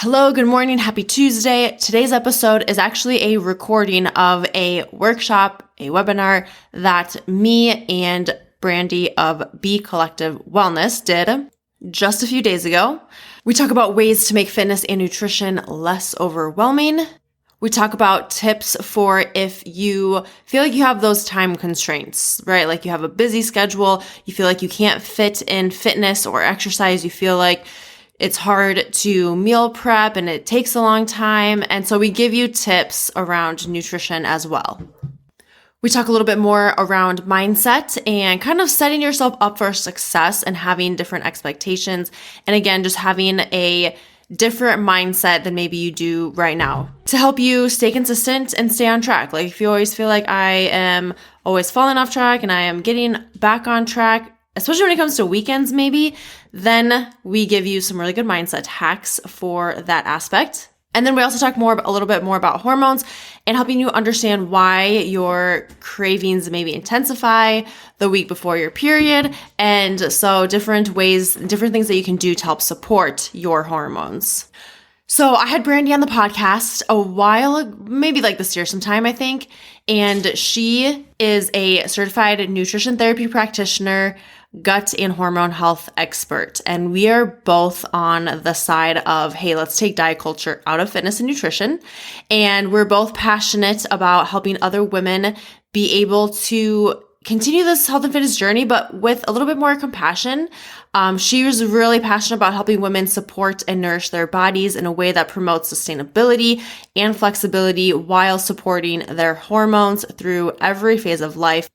Hello, good morning, happy Tuesday. Today's episode is actually a recording of a workshop, a webinar that me and Brandee of Be Collective Wellness did just a few days ago. We talk about ways to make fitness and nutrition less overwhelming. We talk about tips for if you feel like you have those time constraints, right? Like you have a busy schedule, you feel like you can't fit in fitness or exercise, you feel like it's hard to meal prep and it takes a long time. And so we give you tips around nutrition as well. We talk a little bit more around mindset and kind of setting yourself up for success and having different expectations. And again, just having a different mindset than maybe you do right now to help you stay consistent and stay on track. Like if you always feel like I am always falling off track and I am getting back on track, especially when it comes to weekends maybe, then we give you some really good mindset hacks for that aspect. And then we also talk a little bit more about hormones and helping you understand why your cravings maybe intensify the week before your period. And so different ways, different things that you can do to help support your hormones. So I had Brandee on the podcast a while, maybe like this year sometime, I think. And she is a certified nutrition therapy practitioner, gut and hormone health expert. And we are both on the side of, hey, let's take diet culture out of fitness and nutrition. And we're both passionate about helping other women be able to continue this health and fitness journey, but with a little bit more compassion. She was really passionate about helping women support and nourish their bodies in a way that promotes sustainability and flexibility while supporting their hormones through every phase of life.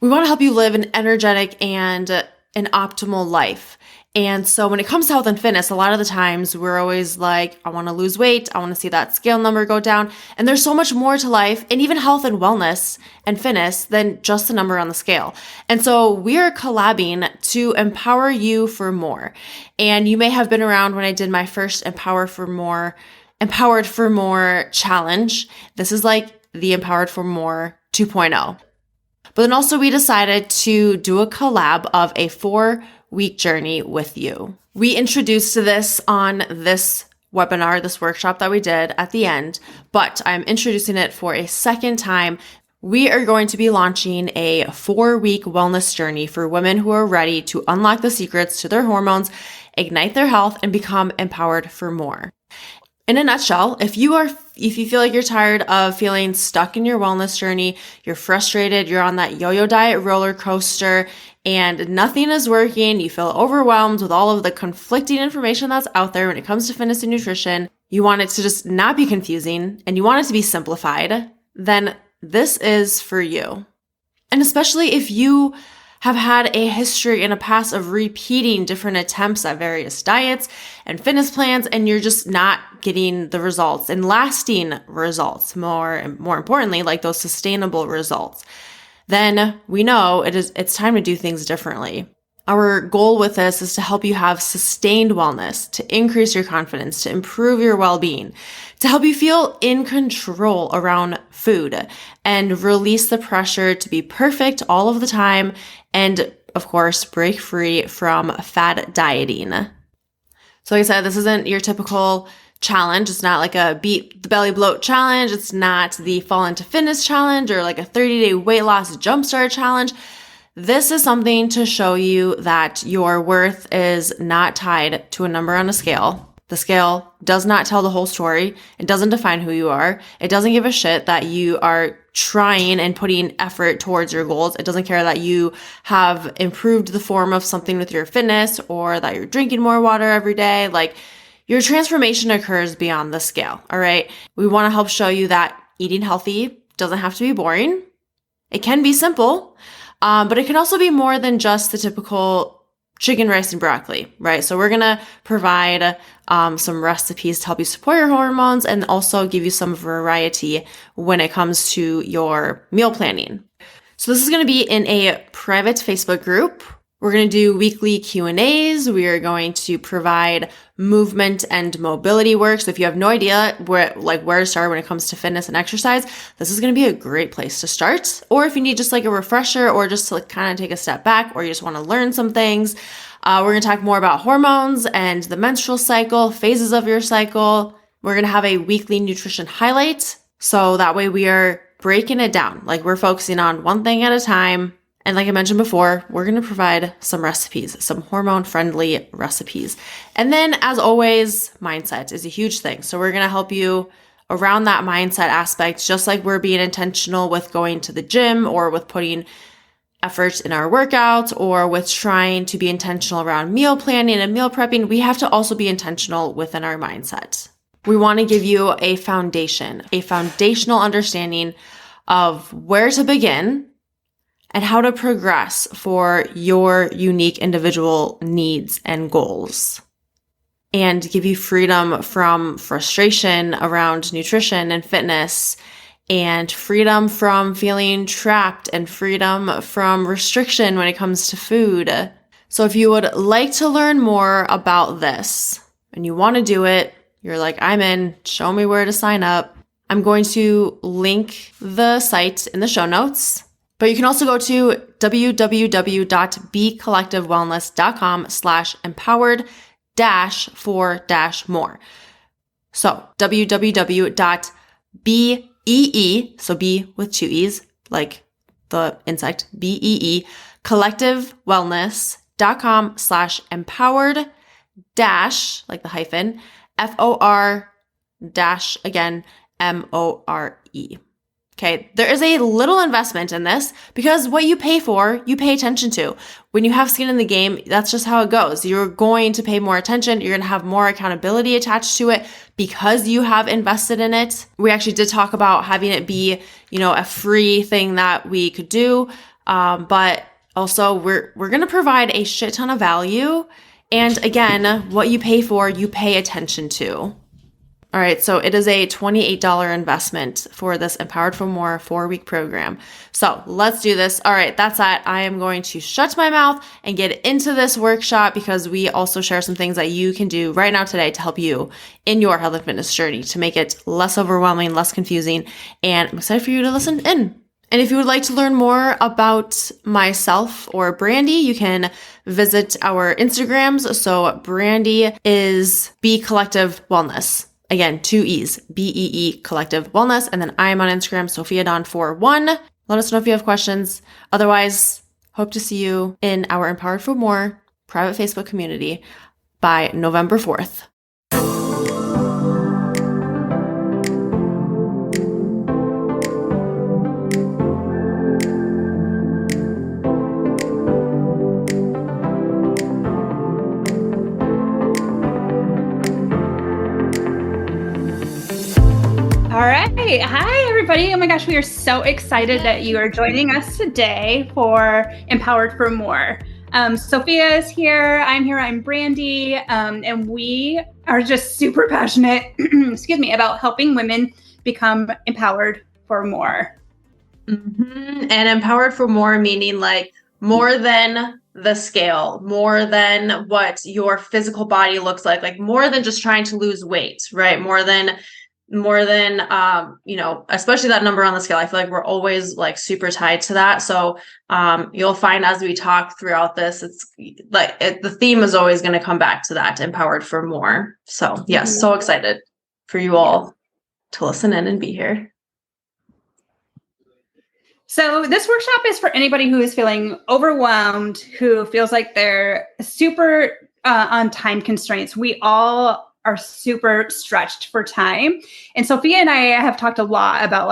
We want to help you live an energetic and an optimal life. And so when it comes to health and fitness, a lot of the times we're always like, I want to lose weight. I want to see that scale number go down. And there's so much more to life and even health and wellness and fitness than just the number on the scale. And so we are collabing to empower you for more. And you may have been around when I did my first Empowered for More challenge. This is like the Empowered for More 2.0. But then also we decided to do a collab of a 4-week journey with you. We introduced this on this webinar, this workshop that we did at the end, but I'm introducing it for a second time. We are going to be launching a 4-week wellness journey for women who are ready to unlock the secrets to their hormones, ignite their health, and become empowered for more. In a nutshell, if you feel like you're tired of feeling stuck in your wellness journey, you're frustrated, you're on that yo-yo diet roller coaster and nothing is working, you feel overwhelmed with all of the conflicting information that's out there when it comes to fitness and nutrition, you want it to just not be confusing and you want it to be simplified, then this is for you. And especially if you have had a history and a past of repeating different attempts at various diets and fitness plans, and you're just not getting the results and lasting results, more importantly, like those sustainable results, then we know it's time to do things differently. Our goal with this is to help you have sustained wellness, to increase your confidence, to improve your well-being, to help you feel in control around food and release the pressure to be perfect all of the time and, of course, break free from fad dieting. So like I said, this isn't your typical challenge. It's not like a beat the belly bloat challenge. It's not the fall into fitness challenge or like a 30-day weight loss jumpstart challenge. This is something to show you that your worth is not tied to a number on a scale. The scale does not tell the whole story. It doesn't define who you are. It doesn't give a shit that you are trying and putting effort towards your goals. It doesn't care that you have improved the form of something with your fitness or that you're drinking more water every day. Like your transformation occurs beyond the scale. All right. We want to help show you that eating healthy doesn't have to be boring. It can be simple. But it can also be more than just the typical chicken, rice, and broccoli, right? So we're going to provide some recipes to help you support your hormones and also give you some variety when it comes to your meal planning. So this is going to be in a private Facebook group. We're going to do weekly Q&As. We are going to provide movement and mobility work. So if you have no idea where to start when it comes to fitness and exercise, this is going to be a great place to start. Or if you need just like a refresher or just to kind of take a step back or you just want to learn some things, We're going to talk more about hormones and the menstrual cycle, phases of your cycle. We're going to have a weekly nutrition highlight. So that way we are breaking it down. Like we're focusing on one thing at a time. And like I mentioned before, we're going to provide some recipes, some hormone-friendly recipes. And then as always, mindset is a huge thing. So we're going to help you around that mindset aspect, just like we're being intentional with going to the gym or with putting effort in our workouts or with trying to be intentional around meal planning and meal prepping. We have to also be intentional within our mindset. We want to give you a foundation, a foundational understanding of where to begin and how to progress for your unique individual needs and goals, and give you freedom from frustration around nutrition and fitness, and freedom from feeling trapped, and freedom from restriction when it comes to food. So if you would like to learn more about this and you want to do it, you're like, I'm in, show me where to sign up. I'm going to link the site in the show notes. But you can also go to www.becollective.com/empowered-for-more. So www.bee, so B with two E's, like the insect, BEE, collectivewellness.com/empowered- like the hyphen, FOR- again, MORE. Okay, there is a little investment in this because what you pay for, you pay attention to. When you have skin in the game, that's just how it goes. You're going to pay more attention. You're going to have more accountability attached to it because you have invested in it. We actually did talk about having it be, a free thing that we could do. But also we're going to provide a shit ton of value. And again, what you pay for, you pay attention to. All right, so it is a $28 investment for this Empowered for More 4-week program. So let's do this. All right, that's that. I am going to shut my mouth and get into this workshop because we also share some things that you can do right now today to help you in your health and fitness journey to make it less overwhelming, less confusing, and I'm excited for you to listen in. And if you would like to learn more about myself or Brandee, you can visit our Instagrams. So Brandee is Be Collective Wellness. Again, 2 E's, BEE Collective Wellness. And then I'm on Instagram, SophiaDawn41. Let us know if you have questions. Otherwise, hope to see you in our Empowered for More private Facebook community by November 4th. All right. Hi, everybody. Oh my gosh, we are so excited that you are joining us today for Empowered for More. Sophia is here. I'm here. I'm Brandee. And we are just super passionate, about helping women become empowered for more. Mm-hmm. And empowered for more, meaning like more than the scale, more than what your physical body looks like more than just trying to lose weight, right? More than especially that number on the scale. I feel like we're always like super tied to that. So you'll find as we talk throughout this, it's like the theme is always going to come back to that, empowered for more. So yes, so excited for you all to listen in and be here. So this workshop is for anybody who is feeling overwhelmed, who feels like they're super on time constraints. We all are super stretched for time. And Sophia and I have talked a lot about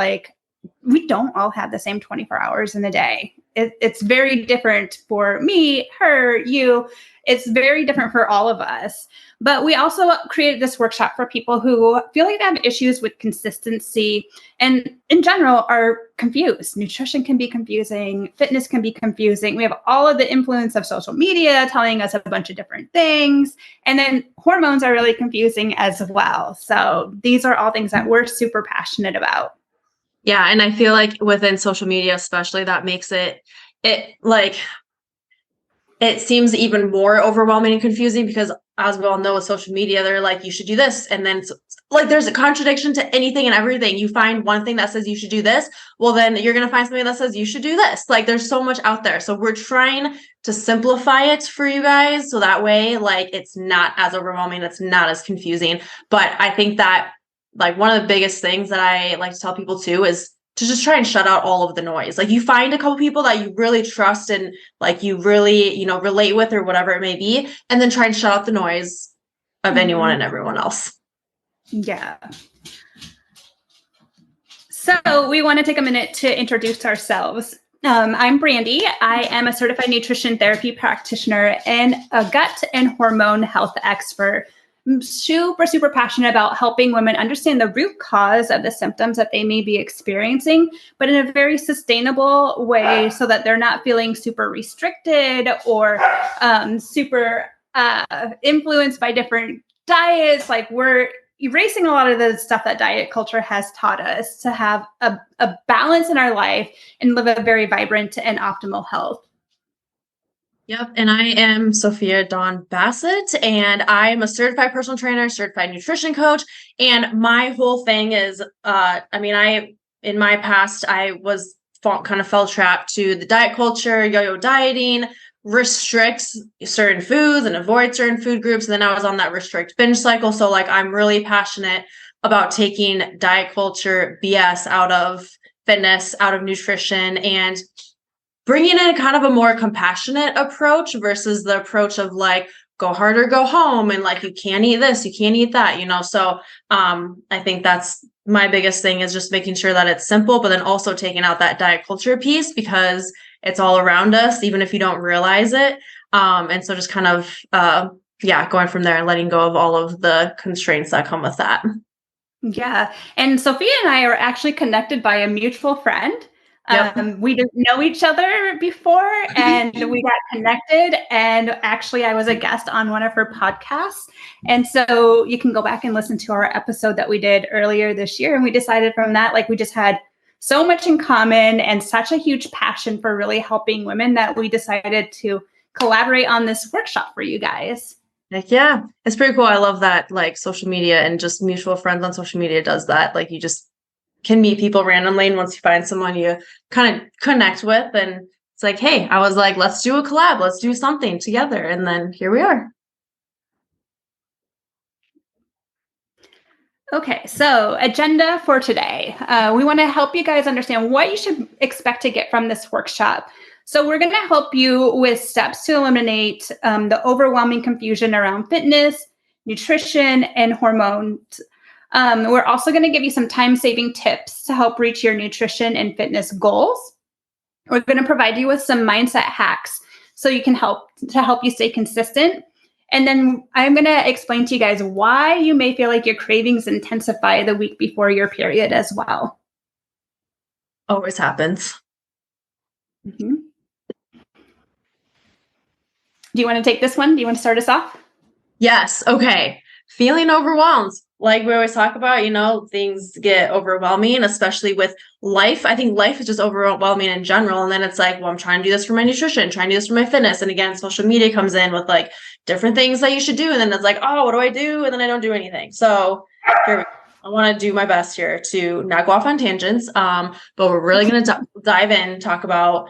we don't all have the same 24 hours in a day. It's very different for me, her, you. It's very different for all of us. But we also created this workshop for people who feel like they have issues with consistency and in general are confused. Nutrition can be confusing. Fitness can be confusing. We have all of the influence of social media telling us a bunch of different things. And then hormones are really confusing as well. So these are all things that we're super passionate about. Yeah. And I feel like within social media, especially, that makes it it seems even more overwhelming and confusing because, as we all know, with social media, they're like, you should do this. And then like there's a contradiction to anything and everything. You find one thing that says you should do this. Well, then you're going to find something that says you should do this. Like there's so much out there. So we're trying to simplify it for you guys. So that way, like it's not as overwhelming. It's not as confusing. But I think that like one of the biggest things that I like to tell people too is to just try and shut out all of the noise. Like you find a couple people that you really trust and like you really, you know, relate with or whatever it may be, and then try and shut out the noise of anyone and everyone else. Yeah. So we want to take a minute to introduce ourselves. I'm Brandee. I am a certified nutrition therapy practitioner and a gut and hormone health expert. I'm super, super passionate about helping women understand the root cause of the symptoms that they may be experiencing, but in a very sustainable way so that they're not feeling super restricted or super influenced by different diets. Like we're erasing a lot of the stuff that diet culture has taught us to have a balance in our life and live a very vibrant and optimal health. Yep. And I am Sophia Dawn Bassett, and I'm a certified personal trainer, certified nutrition coach. And my whole thing is, in my past, I was kind of fell trap to the diet culture, yo-yo dieting, restricts certain foods and avoid certain food groups. And then I was on that restrict binge cycle. So like, I'm really passionate about taking diet culture BS out of fitness, out of nutrition, and bringing in kind of a more compassionate approach versus the approach of like, go hard or go home. And like, you can't eat this, you can't eat that, you know? So I think that's my biggest thing is just making sure that it's simple, but then also taking out that diet culture piece because it's all around us, even if you don't realize it. And so just kind of, going from there and letting go of all of the constraints that come with that. Yeah. And Sophia and I are actually connected by a mutual friend. Yep. We didn't know each other before and we got connected. And actually, I was a guest on one of her podcasts. And so you can go back and listen to our episode that we did earlier this year. And we decided from that, like, we just had so much in common and such a huge passion for really helping women that we decided to collaborate on this workshop for you guys. Like, yeah, it's pretty cool. I love that, like, social media and just mutual friends on social media does that. Like, you just can meet people randomly, and once you find someone you kind of connect with, and it's like, hey, I was like, let's do a collab, let's do something together, and then here we are. Okay, so agenda for today. We want to help you guys understand what you should expect to get from this workshop. So we're going to help you with steps to eliminate the overwhelming confusion around fitness, nutrition, and hormones. We're also going to give you some time-saving tips to help reach your nutrition and fitness goals. We're going to provide you with some mindset hacks so you can help you stay consistent. And then I'm going to explain to you guys why you may feel like your cravings intensify the week before your period as well. Always happens. Mm-hmm. Do you want to take this one? Do you want to start us off? Yes. Okay. Feeling overwhelmed. Like we always talk about, you know, things get overwhelming, especially with life. I think life is just overwhelming in general. And then it's like, well, I'm trying to do this for my nutrition, trying to do this for my fitness. And again, social media comes in with like different things that you should do. And then it's like, oh, what do I do? And then I don't do anything. So here we go. I want to do my best here to not go off on tangents. But we're really going to dive in, talk about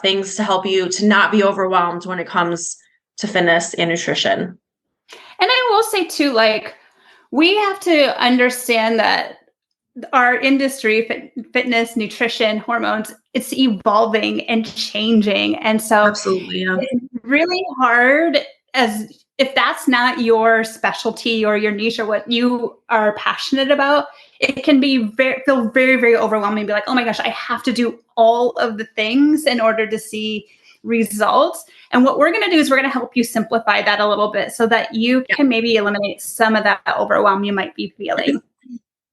things to help you to not be overwhelmed when it comes to fitness and nutrition. And I will say too, like, we have to understand that our industry, fitness, nutrition, hormones, it's evolving and changing. And so Absolutely, yeah. It's really hard as if that's not your specialty or your niche or what you are passionate about, it can be feel very, very overwhelming. Be like, oh my gosh, I have to do all of the things in order to see results. And what we're going to do is we're going to help you simplify that a little bit so that you can maybe eliminate some of that overwhelm you might be feeling.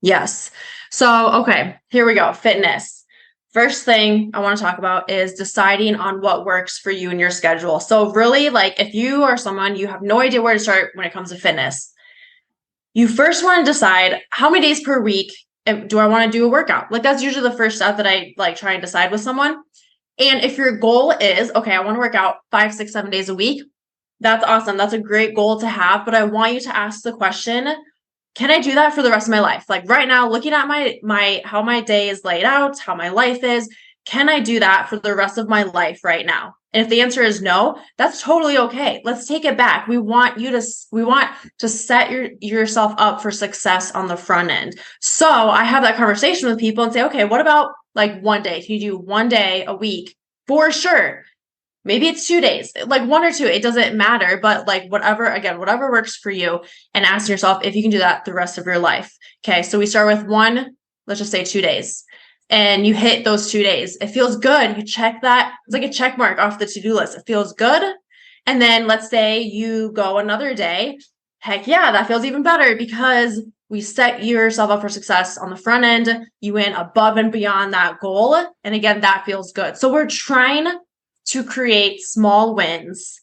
Yes. So, okay, here we go. Fitness. First thing I want to talk about is deciding on what works for you and your schedule. So really, like if you are someone, you have no idea where to start when it comes to fitness, you first want to decide how many days per week do I want to do a workout? Like that's usually the first step that I like try and decide with someone. And if your goal is, okay, I want to work out 5, 6, 7 days a week, that's awesome. That's a great goal to have. But I want you to ask the question, can I do that for the rest of my life? Like right now, looking at my how my day is laid out, how my life is, can I do that for the rest of my life right now? And if the answer is no, that's totally okay. Let's take it back. We want to set yourself up for success on the front end. So I have that conversation with people and say, okay, what about like one day? Can you do one day a week? For sure. Maybe it's 2 days, like 1 or 2, it doesn't matter, but like whatever works for you, and ask yourself if you can do that the rest of your life. Okay. So we start with one, let's just say 2 days, and you hit those 2 days. It feels good. You check that. It's like a check mark off the to-do list. It feels good. And then let's say you go another day. Heck yeah, that feels even better because we set yourself up for success on the front end. You went above and beyond that goal. And again, that feels good. So we're trying to create small wins.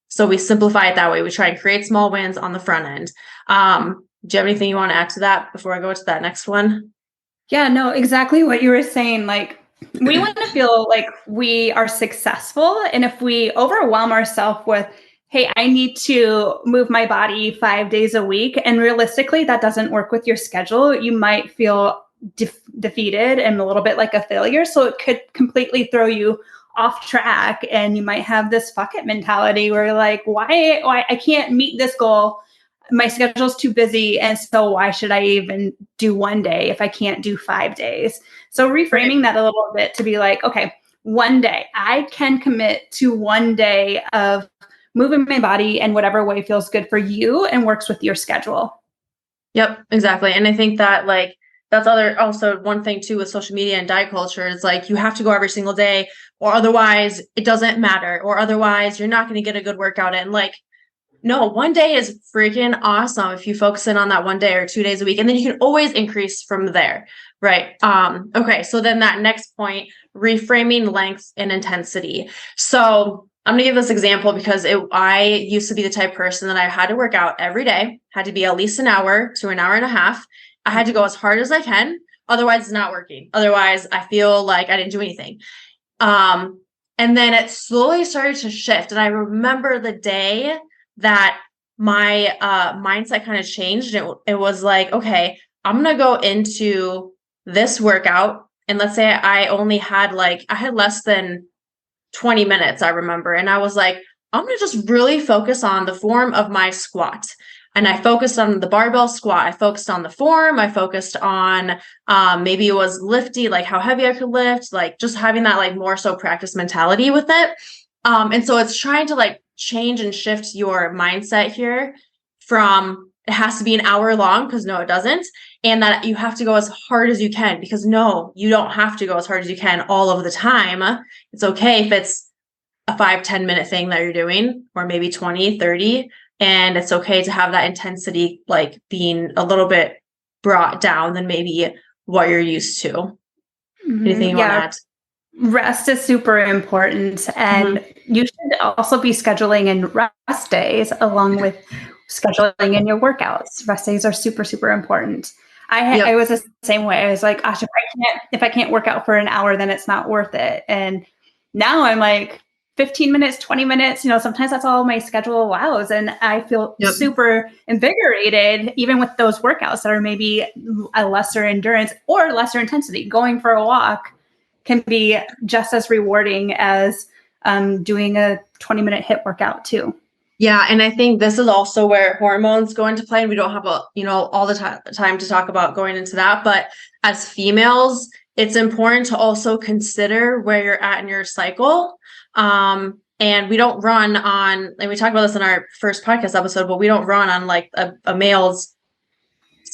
So we simplify it that way. We try and create small wins on the front end. Do you have anything you want to add to that before I go to that next one? Yeah, no, exactly what you were saying. Like, we want to feel like we are successful. And if we overwhelm ourselves with, hey, I need to move my body 5 days a week, and realistically, that doesn't work with your schedule, you might feel defeated and a little bit like a failure. So it could completely throw you off track, and you might have this fuck it mentality where you're like, why I can't meet this goal. My schedule's too busy. And so why should I even do one day if I can't do 5 days? So reframing that a little bit to be like, okay, one day I can commit to 1 day of moving my body in whatever way feels good for you and works with your schedule. Yep, exactly. And I think that like, that's also one thing too with social media and diet culture is like, you have to go every single day or otherwise it doesn't matter, or otherwise you're not going to get a good workout in. Like, no, 1 day is freaking awesome if you focus in on that 1 day or 2 days a week, and then you can always increase from there. Right. Okay. So then that next point, reframing length and intensity. So I'm going to give this example because I used to be the type of person that I had to work out every day, had to be at least an hour to an hour and a half. I had to go as hard as I can. Otherwise, it's not working. Otherwise, I feel like I didn't do anything. And then it slowly started to shift. And I remember the day that my mindset kind of changed. It was like, okay, I'm going to go into this workout. And let's say I had less than 20 minutes, I remember. And I was like, I'm going to just really focus on the form of my squat. And I focused on the barbell squat. I focused on the form. I focused on maybe it was lifty, like how heavy I could lift, like just having that like more so practice mentality with it. And so it's trying to like change and shift your mindset here from it has to be an hour long, because no, it doesn't. And that you have to go as hard as you can, because no, you don't have to go as hard as you can all of the time. It's okay if it's a 5-10 minute thing that you're doing, or maybe 20, 30. And it's okay to have that intensity, like being a little bit brought down than maybe what you're used to. Mm-hmm. Anything you want to add? Rest is super important. And you should also be scheduling in rest days along with scheduling in your workouts. Rest days are super, super important. I was the same way. I was like, gosh, if I can't work out for an hour, then it's not worth it. And now I'm like 15 minutes, 20 minutes, sometimes that's all my schedule allows. And I feel super invigorated, even with those workouts that are maybe a lesser endurance or lesser intensity. Going for a walk can be just as rewarding as doing a 20-minute HIIT workout too. Yeah. And I think this is also where hormones go into play. And we don't have all the time to talk about going into that. But as females, it's important to also consider where you're at in your cycle. And we don't run on, and we talked about this in our first podcast episode, but we don't run on like a male's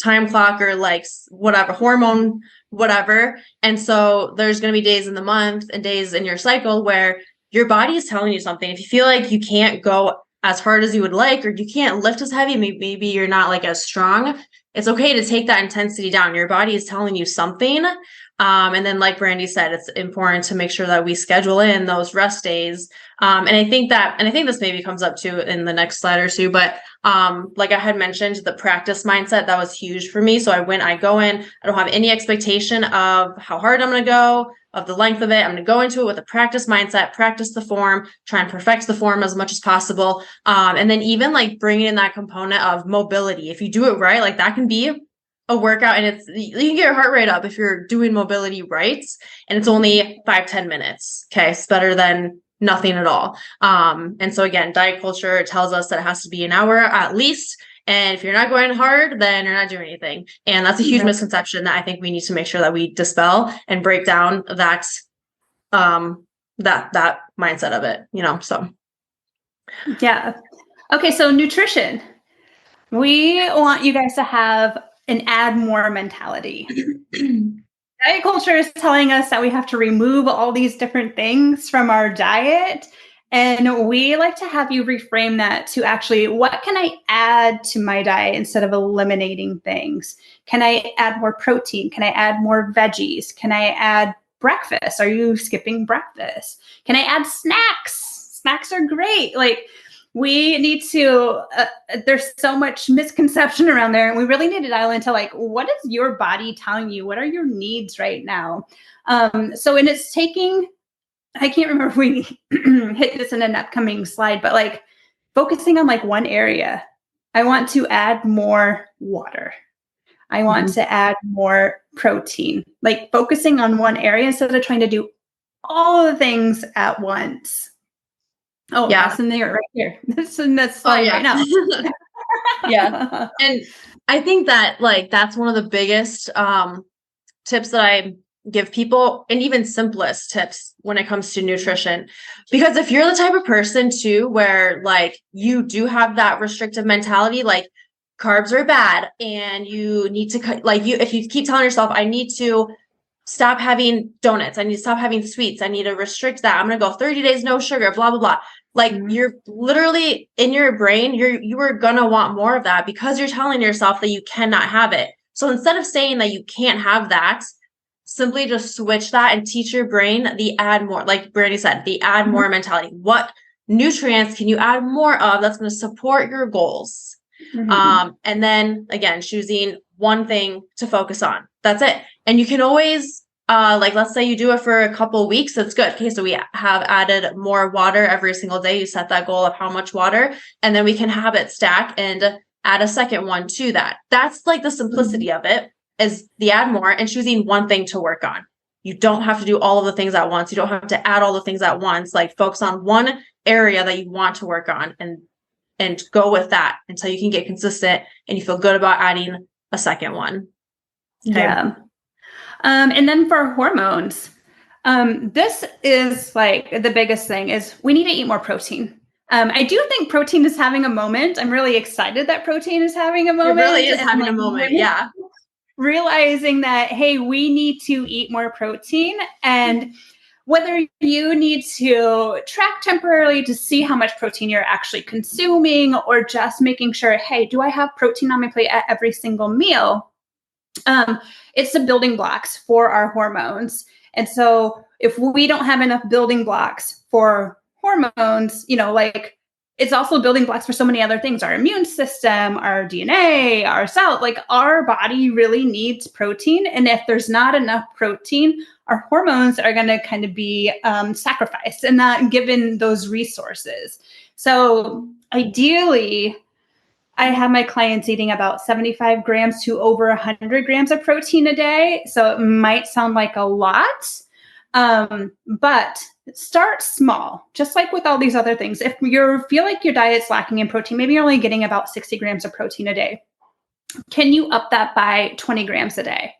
time clock or like whatever hormone, whatever. And so there's going to be days in the month and days in your cycle where your body is telling you something. If you feel like you can't go as hard as you would like, or you can't lift as heavy, maybe you're not like as strong, it's okay to take that intensity down. Your body is telling you something. And then like Brandee said, it's important to make sure that we schedule in those rest days. And I think this maybe comes up too in the next slide or two, but like I had mentioned, the practice mindset, that was huge for me. So I go in, I don't have any expectation of how hard I'm going to go, of the length of it. I'm going to go into it with a practice mindset, practice the form, try and perfect the form as much as possible. And then even like bringing in that component of mobility. If you do it right, like that can be a workout, and you can get your heart rate up if you're doing mobility right, and it's only 5-10 minutes. Okay, it's better than nothing at all. And so again, diet culture tells us that it has to be an hour at least, and if you're not going hard, then you're not doing anything. And that's a huge misconception that I think we need to make sure that we dispel and break down that that mindset of it, so yeah. Okay, so nutrition. We want you guys to have an add more mentality. Diet culture is telling us that we have to remove all these different things from our diet. And we like to have you reframe that to actually, what can I add to my diet instead of eliminating things? Can I add more protein? Can I add more veggies? Can I add breakfast? Are you skipping breakfast? Can I add snacks? Snacks are great. Like, we need to, there's so much misconception around there, and we really need to dial into like, what is your body telling you? What are your needs right now? And it's taking, I can't remember if we hit this in an upcoming slide, but like focusing on like one area. I want to add more water. I want to add more protein, like focusing on one area instead of trying to do all the things at once. Oh, yeah. That's in there right here. That's in that slide right now. Yeah. And I think that like, that's one of the biggest tips that I give people, and even simplest tips when it comes to nutrition. Because if you're the type of person too, where like you do have that restrictive mentality, like carbs are bad and you need to cut, like if you keep telling yourself, I need to stop having donuts, I need to stop having sweets, I need to restrict that, I'm going to go 30 days, no sugar, blah, blah, blah. Like you're literally in your brain, you are going to want more of that because you're telling yourself that you cannot have it. So instead of saying that you can't have that, simply just switch that and teach your brain the add more, like Brandee said, the add more mentality. What nutrients can you add more of that's going to support your goals? And then again, choosing one thing to focus on. That's it. And you can always, like, let's say you do it for a couple of weeks. That's good. Okay. So we have added more water every single day. You set that goal of how much water, and then we can habit stack and add a second one to that. That's like the simplicity of it, is the add more and choosing one thing to work on. You don't have to do all of the things at once. You don't have to add all the things at once. Like focus on one area that you want to work on and go with that until you can get consistent and you feel good about adding a second one. Okay. Yeah. And then for hormones, this is like the biggest thing is we need to eat more protein. I do think protein is having a moment. I'm really excited that protein is having a moment. It really is having a moment. Yeah. Realizing that, hey, we need to eat more protein, and whether you need to track temporarily to see how much protein you're actually consuming, or just making sure, hey, do I have protein on my plate at every single meal? It's the building blocks for our hormones. And so if we don't have enough building blocks for hormones, like it's also building blocks for so many other things, our immune system, our DNA, our cell, like our body really needs protein. And if there's not enough protein, our hormones are going to kind of be sacrificed and not given those resources. So ideally, I have my clients eating about 75 grams to over 100 grams of protein a day. So it might sound like a lot, but start small, just like with all these other things. If you feel like your diet's lacking in protein, maybe you're only getting about 60 grams of protein a day. Can you up that by 20 grams a day?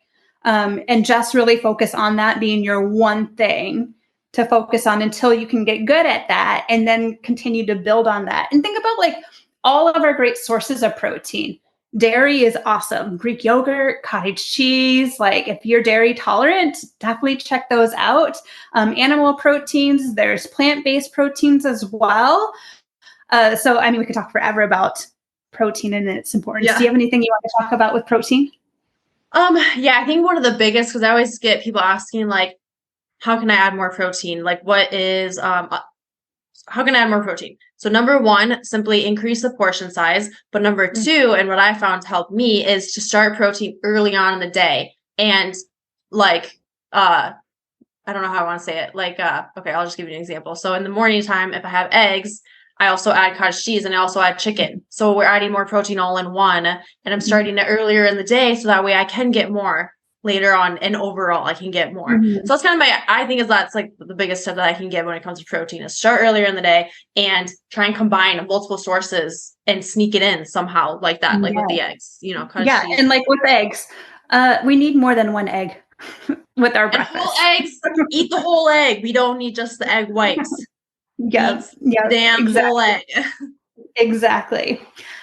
And just really focus on that being your one thing to focus on until you can get good at that, and then continue to build on that. And think about like all of our great sources of protein. Dairy is awesome. Greek yogurt, cottage cheese. Like if you're dairy tolerant, definitely check those out. Animal proteins, there's plant-based proteins as well. So, I mean, we could talk forever about protein and its importance. Yeah. Do you have anything you want to talk about with protein? Yeah, I think one of the biggest, because I always get people asking like, how can I add more protein? Like what is how can I add more protein? So number one, simply increase the portion size. But number two, and what I found to help me is to start protein early on in the day. And like I don't know how I want to say it. Like okay, I'll just give you an example. So in the morning time, if I have eggs, I also add cottage cheese and I also add chicken. So we're adding more protein all in one. And I'm starting it earlier in the day so that way I can get more later on, and overall I can get more. So that's kind of I think that's like the biggest tip that I can give when it comes to protein is start earlier in the day and try and combine multiple sources and sneak it in somehow like that, like with the eggs, cottage cheese. And like with eggs, we need more than one egg with our breakfast. Whole eggs, eat the whole egg. We don't need just the egg whites. Yeah, damn exactly. whole egg. Exactly.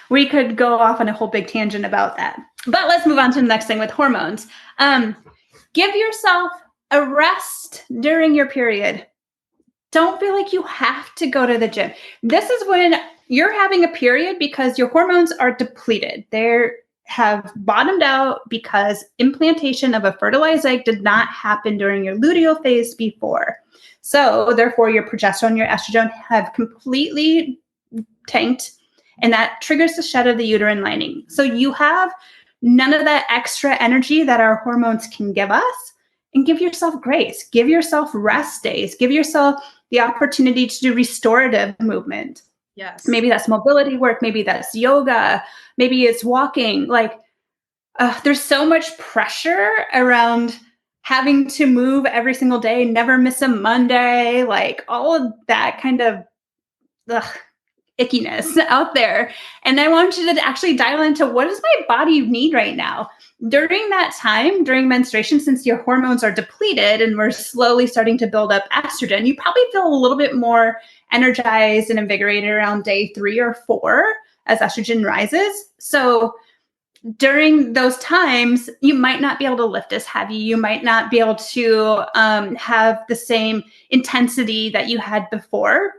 We could go off on a whole big tangent about that. But let's move on to the next thing with hormones. Give yourself a rest during your period. Don't feel like you have to go to the gym. This is when you're having a period because your hormones are depleted. They have bottomed out because implantation of a fertilized egg did not happen during your luteal phase before. So therefore your progesterone, your estrogen have completely tanked, and that triggers the shed of the uterine lining. So you have none of that extra energy that our hormones can give us. And give yourself grace. Give yourself rest days. Give yourself the opportunity to do restorative movement. Yes. Maybe that's mobility work. Maybe that's yoga. Maybe it's walking. Like there's so much pressure around having to move every single day, never miss a Monday, like all of that kind of ickiness out there. And I want you to actually dial into what does my body need right now? During that time, during menstruation, since your hormones are depleted and we're slowly starting to build up estrogen, you probably feel a little bit more energized and invigorated around day 3 or 4 as estrogen rises. So during those times, you might not be able to lift as heavy. You might not be able to have the same intensity that you had before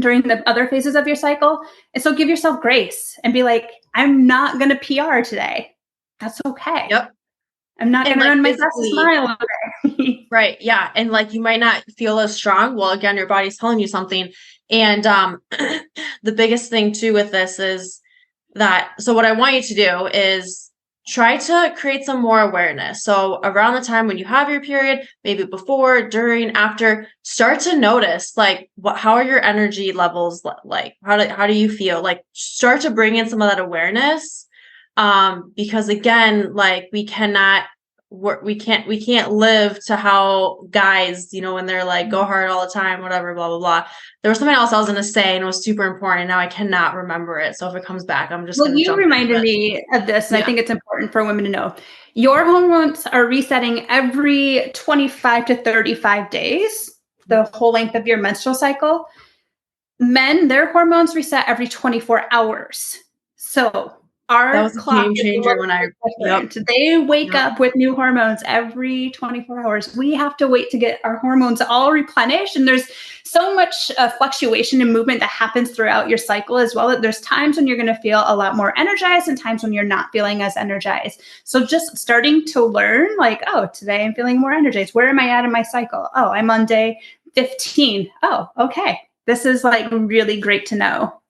during the other phases of your cycle. And so give yourself grace and be like, I'm not going to PR today. That's okay. Yep. I'm not going to run my fastest mile today. Right. Yeah. And like you might not feel as strong. Well, again, your body's telling you something. And the biggest thing too with this is that, so what I want you to do is try to create some more awareness. So around the time when you have your period, maybe before, during, after, start to notice like how are your energy levels like? How do you feel? Like start to bring in some of that awareness. Because again, like we can't live to how guys, when they're like go hard all the time, whatever, blah, blah, blah. There was something else I was going to say and it was super important. Now I cannot remember it. So if it comes back, I'm just going to jump reminded me of this. And I think it's important for women to know your hormones are resetting every 25 to 35 days, the whole length of your menstrual cycle. Men, their hormones reset every 24 hours. So our clock game changer when they wake up with new hormones every 24 hours. We have to wait to get our hormones all replenished. And there's so much fluctuation and movement that happens throughout your cycle as well. That there's times when you're going to feel a lot more energized and times when you're not feeling as energized. So just starting to learn like, oh, today I'm feeling more energized. Where am I at in my cycle? Oh, I'm on day 15. Oh, okay. This is like really great to know.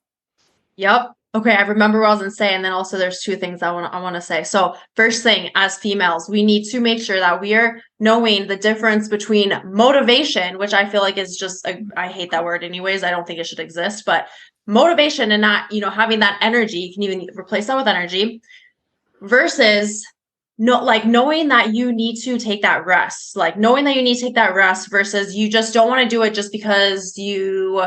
Yep. Okay, I remember what I was going to say, and then also there's 2 things I want to say. So first thing, as females, we need to make sure that we are knowing the difference between motivation, which I feel like is just, I hate that word anyways. I don't think it should exist, but motivation and not, having that energy, you can even replace that with energy, versus knowing that you need to take that rest, like knowing that you need to take that rest versus you just don't want to do it just because you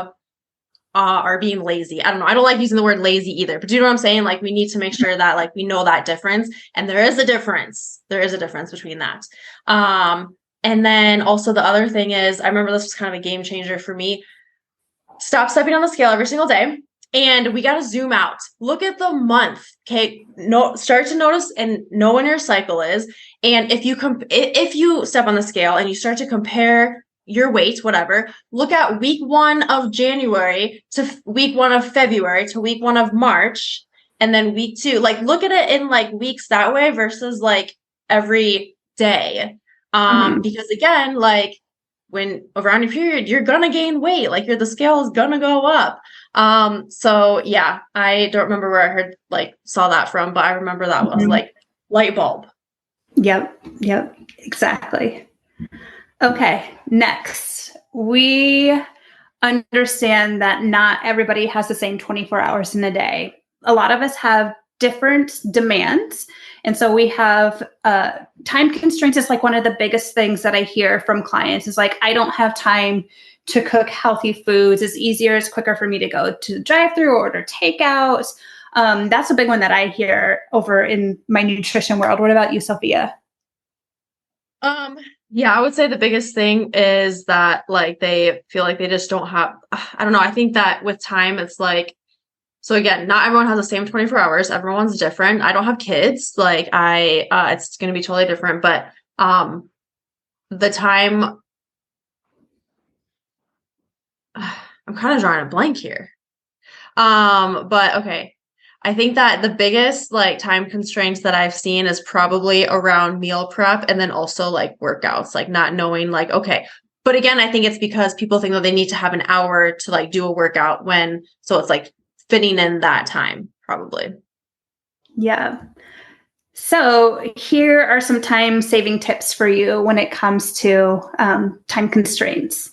are being lazy. I don't know. I don't like using the word lazy either, but do you know what I'm saying? Like we need to make sure that like we know that difference, and there is a difference. There is a difference between that. And then also the other thing is, I remember this was kind of a game changer for me. Stop stepping on the scale every single day. And we got to zoom out. Look at the month. Okay. Start to notice and know when your cycle is. And if you step on the scale and you start to compare your weight, whatever, look at week 1 of January to week 1 of February to week 1 of March, and then week 2, like look at it in like weeks that way versus like every day. Because again, like when around your period, you're gonna gain weight, like the scale is gonna go up. So yeah, I don't remember where I heard like saw that from, but I remember that was like light bulb. Yep, exactly. Okay, next. We understand that not everybody has the same 24 hours in a day. A lot of us have different demands. And so we have time constraints is like one of the biggest things that I hear from clients is like, I don't have time to cook healthy foods. It's easier, it's quicker for me to go to the drive-through or order takeout. That's a big one that I hear over in my nutrition world. What about you, Sophia? Yeah, I would say the biggest thing is that like they feel like they just don't have, I don't know. I think that with time, it's like, so again, not everyone has the same 24 hours. Everyone's different. I don't have kids. Like it's going to be totally different, but, the time, I'm kind of drawing a blank here. But okay. I think that the biggest like time constraints that I've seen is probably around meal prep and then also like workouts, like not knowing like, okay. But again, I think it's because people think that they need to have an hour to like do a workout so it's like fitting in that time probably. Yeah. So here are some time saving tips for you when it comes to time constraints.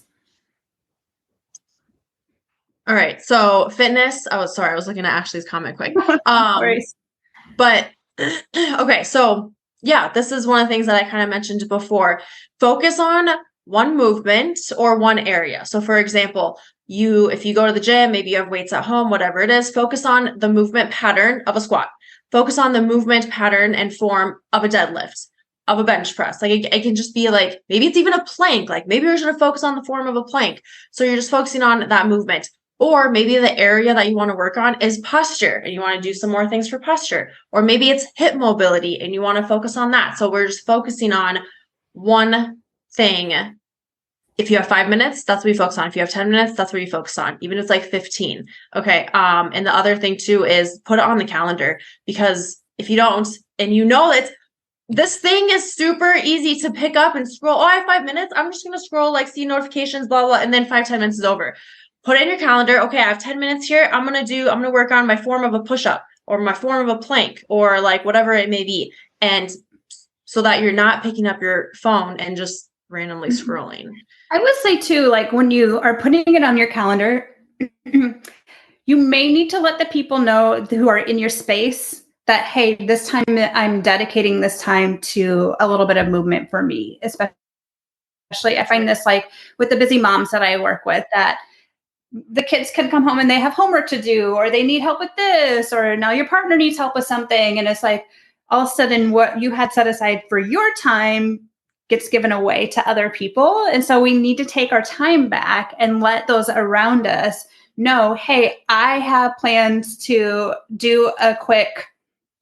All right. So fitness. Oh, sorry. I was looking at Ashley's comment quick. Worries. But okay. So yeah, this is one of the things that I kind of mentioned before. Focus on one movement or one area. So for example, if you go to the gym, maybe you have weights at home, whatever it is, focus on the movement pattern of a squat. Focus on the movement pattern and form of a deadlift, of a bench press. Like it can just be like, maybe it's even a plank. Like maybe you're going to focus on the form of a plank. So you're just focusing on that movement. Or maybe the area that you want to work on is posture and you want to do some more things for posture. Or maybe it's hip mobility and you want to focus on that. So we're just focusing on one thing. If you have 5 minutes, that's what you focus on. If you have 10 minutes, that's what you focus on. Even if it's like 15. Okay. And the other thing too is put it on the calendar, because if you don't, and you know that this thing is super easy to pick up and scroll. Oh, I have 5 minutes. I'm just going to scroll, like see notifications, blah, blah. And then 5-10 minutes is over. Put it in your calendar. Okay. I have 10 minutes here. I'm going to work on my form of a push-up or my form of a plank or like whatever it may be. And so that you're not picking up your phone and just randomly scrolling. I would say too, like when you are putting it on your calendar, you may need to let the people know who are in your space that, hey, this time I'm dedicating this time to a little bit of movement for me, especially I find this like with the busy moms that I work with, that the kids can come home and they have homework to do, or they need help with this, or now your partner needs help with something. And it's like all of a sudden what you had set aside for your time gets given away to other people. And so we need to take our time back and let those around us know, hey, I have plans to do a quick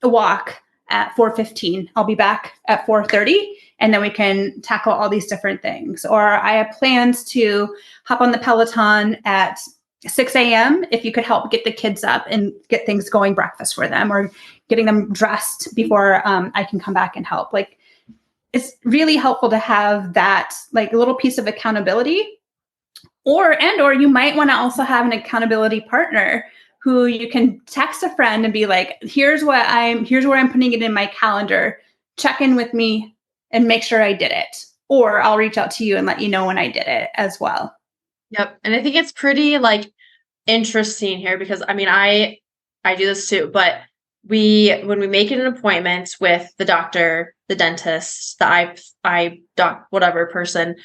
walk at 4:15. I'll be back at 4:30, and then we can tackle all these different things. Or I have plans to hop on the Peloton at 6 a.m. if you could help get the kids up and get things going, breakfast for them, or getting them dressed before I can come back and help. Like, it's really helpful to have that like a little piece of accountability, or you might want to also have an accountability partner who you can text a friend and be like, here's where I'm putting it in my calendar. Check in with me and make sure I did it. Or I'll reach out to you and let you know when I did it as well. Yep. And I think it's pretty like interesting here because I mean, I do this too, but when we make an appointment with the doctor, the dentist, the eye doc, whatever person,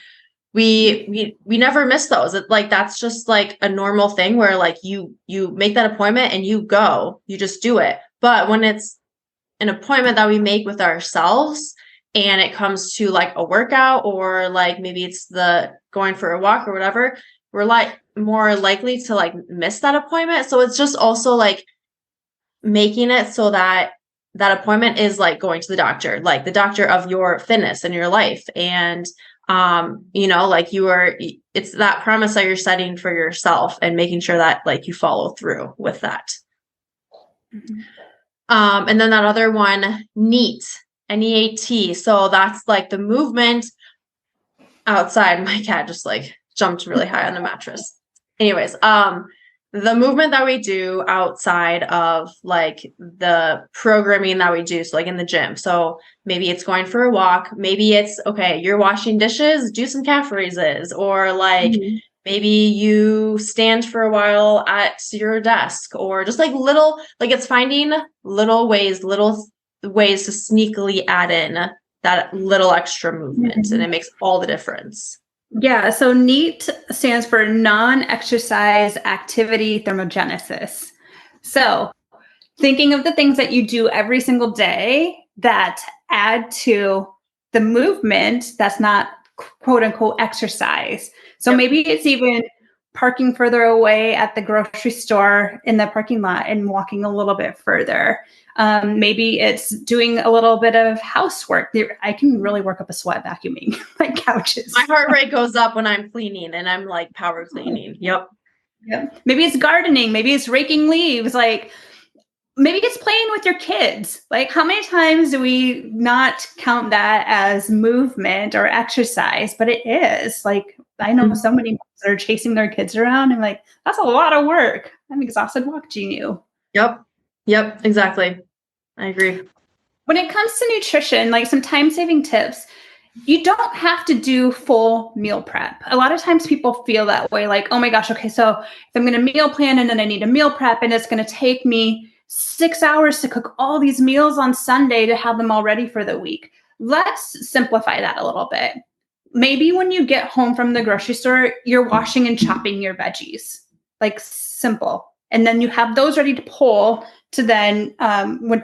we never miss those. Like, that's just like a normal thing where like you make that appointment and you just do it. But when it's an appointment that we make with ourselves and it comes to like a workout or like maybe it's the going for a walk or whatever, we're like more likely to like miss that appointment. So it's just also like making it so that that appointment is like going to the doctor, like the doctor of your fitness and your life. And like it's that promise that you're setting for yourself and making sure that like you follow through with that. Mm-hmm. And then that other one, neat NEAT. So that's like the movement outside. My cat just like jumped really high on the mattress. Anyways, the movement that we do outside of like the programming that we do, so like in the gym. So maybe it's going for a walk. Maybe it's, okay, you're washing dishes, do some calf raises, or like maybe you stand for a while at your desk, or just like little, like it's finding little ways to sneakily add in that little extra movement, and it makes all the difference. Yeah, so NEAT stands for non-exercise activity thermogenesis. So thinking of the things that you do every single day that add to the movement that's not quote unquote exercise. So maybe it's even parking further away at the grocery store in the parking lot and walking a little bit further. Maybe it's doing a little bit of housework. I can really work up a sweat vacuuming my couches. My heart rate goes up when I'm cleaning, and I'm like power cleaning. Yep. Maybe it's gardening. Maybe it's raking leaves. Like maybe it's playing with your kids. Like how many times do we not count that as movement or exercise? But it is. Like I know so many moms that are chasing their kids around. I'm like, that's a lot of work. I'm exhausted watching you. Yep, exactly. I agree. When it comes to nutrition, like some time-saving tips, you don't have to do full meal prep. A lot of times people feel that way, like, oh my gosh, okay, so if I'm going to meal plan and then I need a meal prep and it's going to take me 6 hours to cook all these meals on Sunday to have them all ready for the week. Let's simplify that a little bit. Maybe when you get home from the grocery store, you're washing and chopping your veggies, like simple. And then you have those ready to pull to then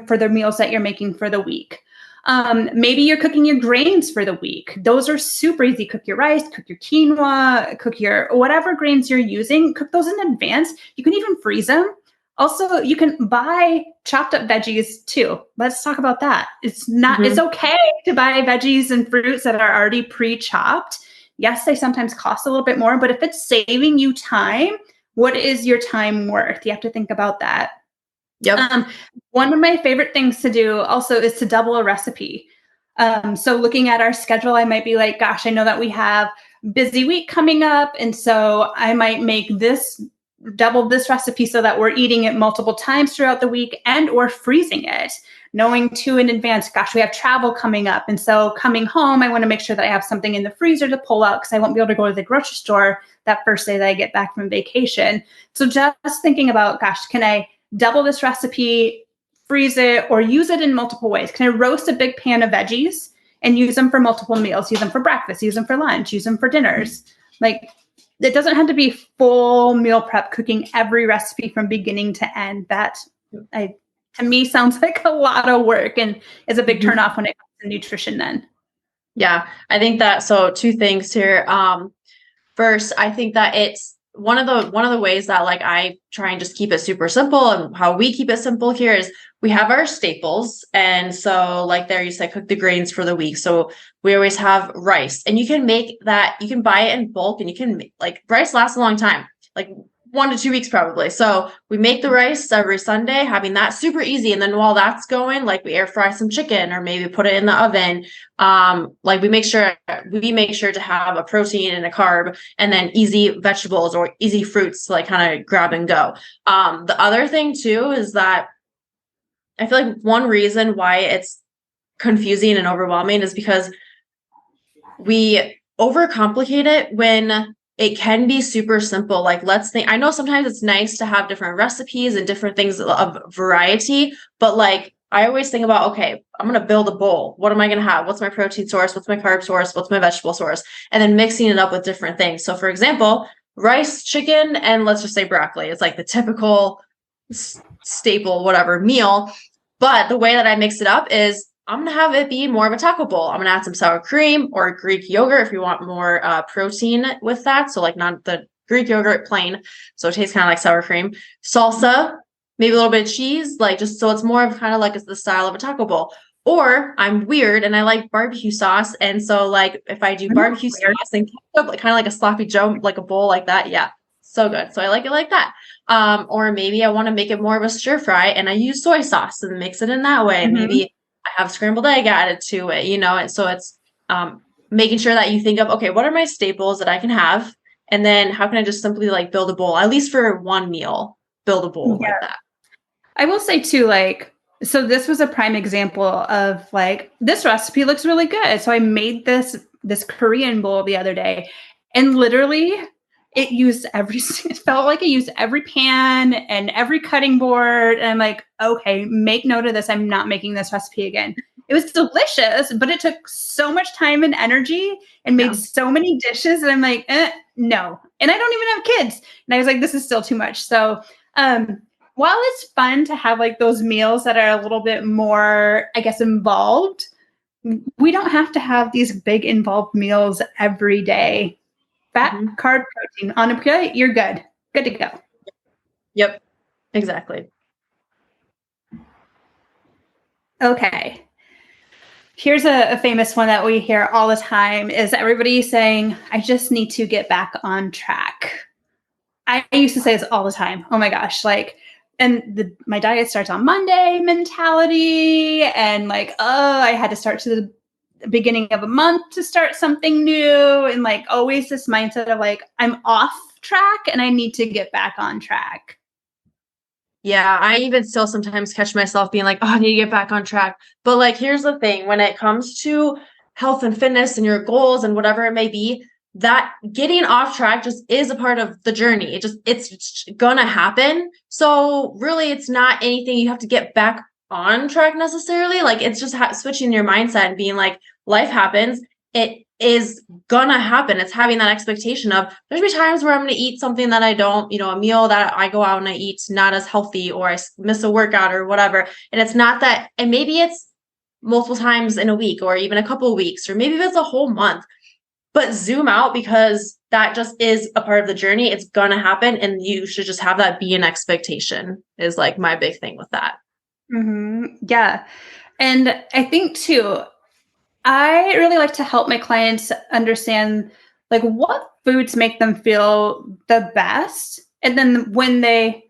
for the meals that you're making for the week. Maybe you're cooking your grains for the week. Those are super easy. Cook your rice, cook your quinoa, cook your whatever grains you're using, cook those in advance. You can even freeze them. Also, you can buy chopped up veggies too. Let's talk about that. It's okay to buy veggies and fruits that are already pre-chopped. Yes, they sometimes cost a little bit more, but if it's saving you time, what is your time worth? You have to think about that. Yep. One of my favorite things to do also is to double a recipe. So looking at our schedule, I might be like, gosh, I know that we have busy week coming up. And so I might make double this recipe so that we're eating it multiple times throughout the week, and or freezing it, knowing too in advance, gosh, we have travel coming up. And so coming home, I want to make sure that I have something in the freezer to pull out because I won't be able to go to the grocery store that first day that I get back from vacation. So just thinking about, gosh, can I double this recipe, freeze it, or use it in multiple ways? Can I roast a big pan of veggies and use them for multiple meals? Use them for breakfast, use them for lunch, use them for dinners. Like it doesn't have to be full meal prep cooking every recipe from beginning to end. That to me sounds like a lot of work and is a big turnoff when it comes to nutrition then. Yeah, I think that, so two things here. First, I think that it's one of the ways that like I try and just keep it super simple, and how we keep it simple here is we have our staples. And so like there you said, cook the grains for the week. So we always have rice, and you can make that, you can buy it in bulk, and you can make, like rice lasts a long time, like 1 to 2 weeks probably. So we make the rice every Sunday, having that super easy. And then while that's going, like we air fry some chicken or maybe put it in the oven. Like we make sure to have a protein and a carb, and then easy vegetables or easy fruits to like kind of grab and go. The other thing too is that I feel like one reason why it's confusing and overwhelming is because we overcomplicate it when it can be super simple. Like let's think, I know sometimes it's nice to have different recipes and different things of variety, but like I always think about, okay, I'm going to build a bowl. What am I going to have? What's my protein source? What's my carb source? What's my vegetable source? And then mixing it up with different things. So for example, rice, chicken, and let's just say broccoli. It's like the typical staple, whatever meal. But the way that I mix it up is I'm going to have it be more of a taco bowl. I'm going to add some sour cream or Greek yogurt if you want more protein with that. So like not the Greek yogurt plain. So it tastes kind of like sour cream. Salsa, maybe a little bit of cheese, like just so it's more of kind of like the style of a taco bowl. Or I'm weird and I like barbecue sauce. And so like if I do barbecue sauce and ketchup, like kind of like a sloppy Joe, like a bowl like that. Yeah. So good. So I like it like that. Or maybe I want to make it more of a stir fry and I use soy sauce and mix it in that way. Maybe I have scrambled egg added to it, and so it's making sure that you think of, okay, what are my staples that I can have? And then how can I just simply like build a bowl, at least for one meal, build a bowl Yeah. like that. I will say too, like, so this was a prime example of like, this recipe looks really good. So I made this Korean bowl the other day, and literally it used it felt like it used every pan and every cutting board. And I'm like, okay, make note of this. I'm not making this recipe again. It was delicious, but it took so much time and energy and made Yeah. so many dishes. And I'm like, no. And I don't even have kids. And I was like, this is still too much. So, while it's fun to have like those meals that are a little bit more, I guess, involved, we don't have to have these big involved meals every day. Fat, carb, protein on a plate, you're good. Good to go. Yep, exactly. Okay. Here's a famous one that we hear all the time is everybody saying, I just need to get back on track. I used to say this all the time. Oh my gosh, like, and my diet starts on Monday mentality, and like, oh, I had to start to the beginning of a month to start something new, and like always this mindset of like, I'm off track and I need to get back on track. Yeah, I even still sometimes catch myself being like, oh, I need to get back on track. But like, here's the thing, when it comes to health and fitness and your goals and whatever it may be, that getting off track just is a part of the journey. It's gonna happen. So really, it's not anything you have to get back on track necessarily. Like, it's just switching your mindset and being like, life happens. It is gonna happen. It's having that expectation of there's be times where I'm gonna eat something that I don't, a meal that I go out and I eat not as healthy, or I miss a workout or whatever. And it's not that, and maybe it's multiple times in a week or even a couple of weeks, or maybe it's a whole month. But zoom out, because that just is a part of the journey. It's gonna happen, and you should just have that be an expectation, is like my big thing with that. Mm-hmm. Yeah. And I think too, I really like to help my clients understand like what foods make them feel the best. And then when they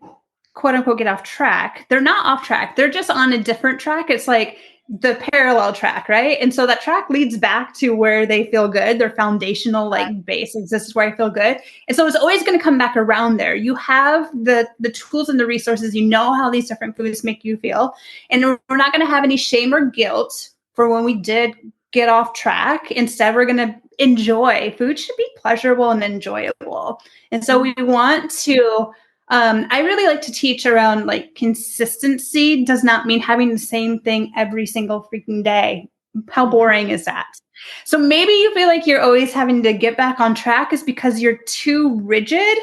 quote unquote get off track, they're not off track. They're just on a different track. It's like the parallel track, right? And so that track leads back to where they feel good, their foundational like basics. This is where I feel good. And so it's always going to come back around there. You have the tools and the resources, you know how these different foods make you feel. And we're not going to have any shame or guilt for when we did get off track. Instead, we're going to enjoy. Food should be pleasurable and enjoyable. And so we want to I really like to teach around like consistency does not mean having the same thing every single freaking day. How boring is that? So maybe you feel like you're always having to get back on track is because you're too rigid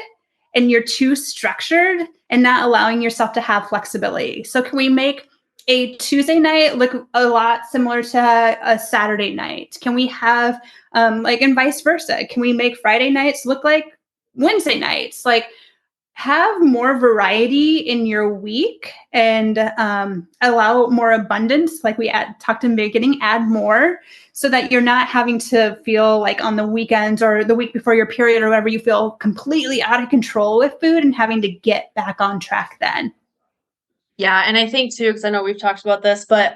and you're too structured and not allowing yourself to have flexibility. So can we make a Tuesday night look a lot similar to a Saturday night? Can we have like, and vice versa? Can we make Friday nights look like Wednesday nights? Like, have more variety in your week and allow more abundance. Like we talked in the beginning, add more so that you're not having to feel like on the weekends or the week before your period or whatever, you feel completely out of control with food and having to get back on track then. Yeah. And I think too, because I know we've talked about this, but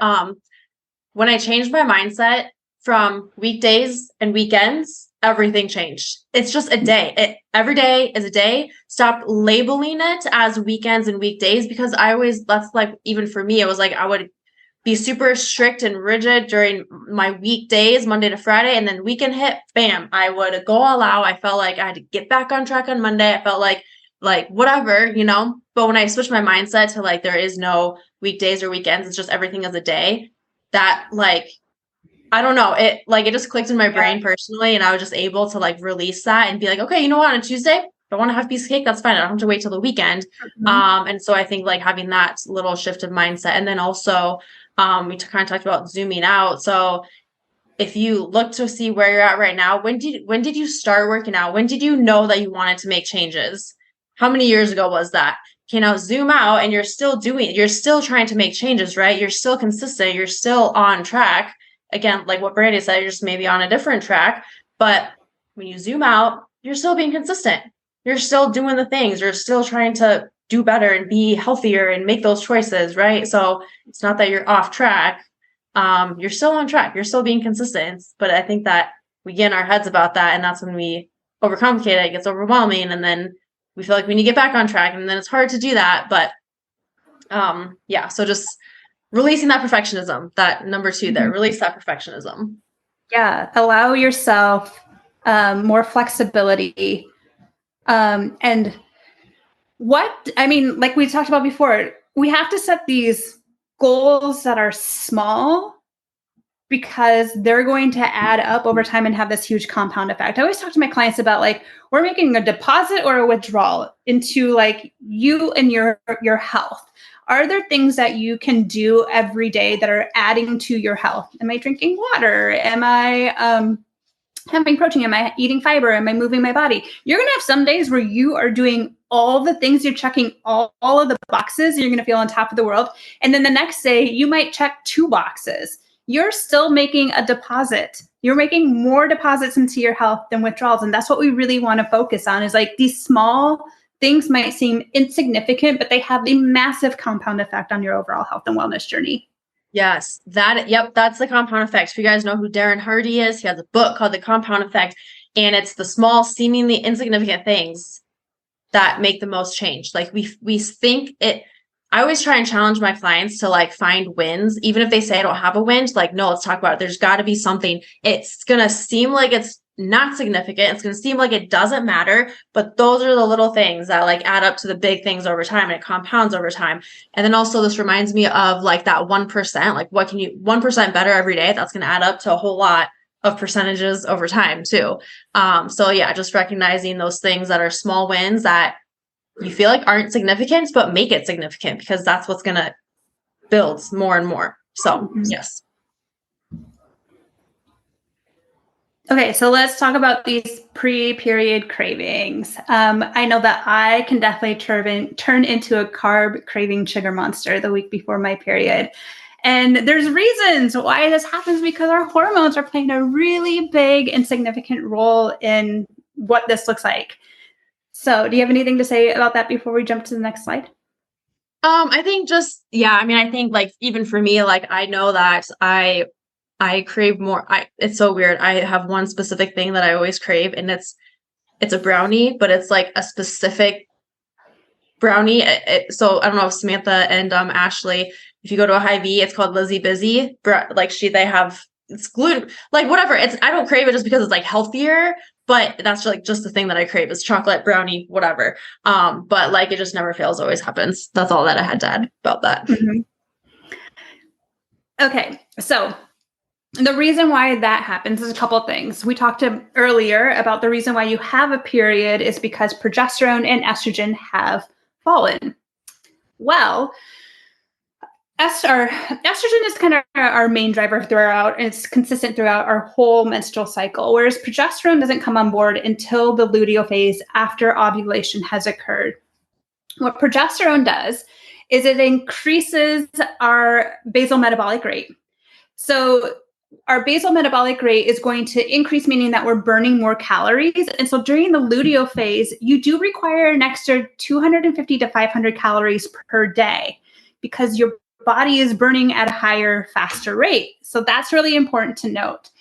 when I changed my mindset from weekdays and weekends, everything changed. It's just a day. Every day is a day. Stop labeling it as weekends and weekdays, because that's like, even for me, it was like I would be super strict and rigid during my weekdays, Monday to Friday, and then weekend hit, bam, I would go all out. I felt like I had to get back on track on Monday. I felt like whatever, But when I switched my mindset to like there is no weekdays or weekends, it's just everything is a day, that like I don't know, it just clicked in my brain personally, and I was just able to like release that and be like, okay, you know what, on a Tuesday, if I want to have a piece of cake, that's fine. I don't have to wait till the weekend. And so I think like having that little shift of mindset, and then also we kind of talked about zooming out. So if you look to see where you're at right now, when did you start working out? When did you know that you wanted to make changes? How many years ago was that? Okay, now zoom out, and you're still trying to make changes, right? You're still consistent. You're still on track. Again, like what Brandee said, you're just maybe on a different track. But when you zoom out, you're still being consistent. You're still doing the things. You're still trying to do better and be healthier and make those choices, right? So it's not that you're off track. you're still on track. You're still being consistent. But I think that we get in our heads about that, and that's when we overcomplicate it. It gets overwhelming, and then we feel like we need to get back on track, and then it's hard to do that. But so just releasing that perfectionism, that number 2 there, release that perfectionism. Yeah. Allow yourself more flexibility. And like we talked about before, we have to set these goals that are small because they're going to add up over time and have this huge compound effect. I always talk to my clients about like, we're making a deposit or a withdrawal into like you and your health. Are there things that you can do every day that are adding to your health? Am I drinking water? Am I having protein? Am I eating fiber? Am I moving my body? You're going to have some days where you are doing all the things, you're checking all of the boxes, you're going to feel on top of the world. And then the next day you might check 2 boxes. You're still making a deposit. You're making more deposits into your health than withdrawals. And that's what we really want to focus on, is like these small things might seem insignificant, but they have a massive compound effect on your overall health and wellness journey. Yes, that's the compound effect. If you guys know who Darren Hardy is, he has a book called The Compound Effect, and it's the small, seemingly insignificant things that make the most change. Like we think it. I always try and challenge my clients to like find wins, even if they say I don't have a win. Like, no, let's talk about it. There's got to be something. It's gonna seem like it's not significant. It's gonna seem like it doesn't matter, but those are the little things that like add up to the big things over time, and it compounds over time. And then also this reminds me of like that 1%. Like, what can you 1% better every day? That's gonna add up to a whole lot of percentages over time too. So yeah, just recognizing those things that are small wins that you feel like aren't significant, but make it significant, because that's what's going to build more and more. So, yes. Okay, so let's talk about these pre-period cravings. I know that I can definitely turn into a carb craving sugar monster the week before my period. And there's reasons why this happens, because our hormones are playing a really big and significant role in what this looks like. So do you have anything to say about that before we jump to the next slide? I think I think like, even for me, like, I know that I crave more. It's so weird. I have one specific thing that I always crave, and it's a brownie, but it's like a specific brownie. So I don't know if Samantha and Ashley, if you go to a Hy-Vee, it's called Lizzie Busy. It's gluten, like whatever. I don't crave it just because it's like healthier, but that's like just the thing that I crave is chocolate brownie, whatever. But like, it just never fails, always happens. That's all that I had to add about that. Mm-hmm. Okay. So the reason why that happens is a couple of things. We talked earlier about the reason why you have a period is because progesterone and estrogen have fallen. Well, estrogen is kind of our main driver throughout, and it's consistent throughout our whole menstrual cycle, whereas progesterone doesn't come on board until the luteal phase after ovulation has occurred. What progesterone does is it increases our basal metabolic rate. So our basal metabolic rate is going to increase, meaning that we're burning more calories. And so during the luteal phase, you do require an extra 250 to 500 calories per day, because your body is burning at a higher, faster rate. So that's really important to note.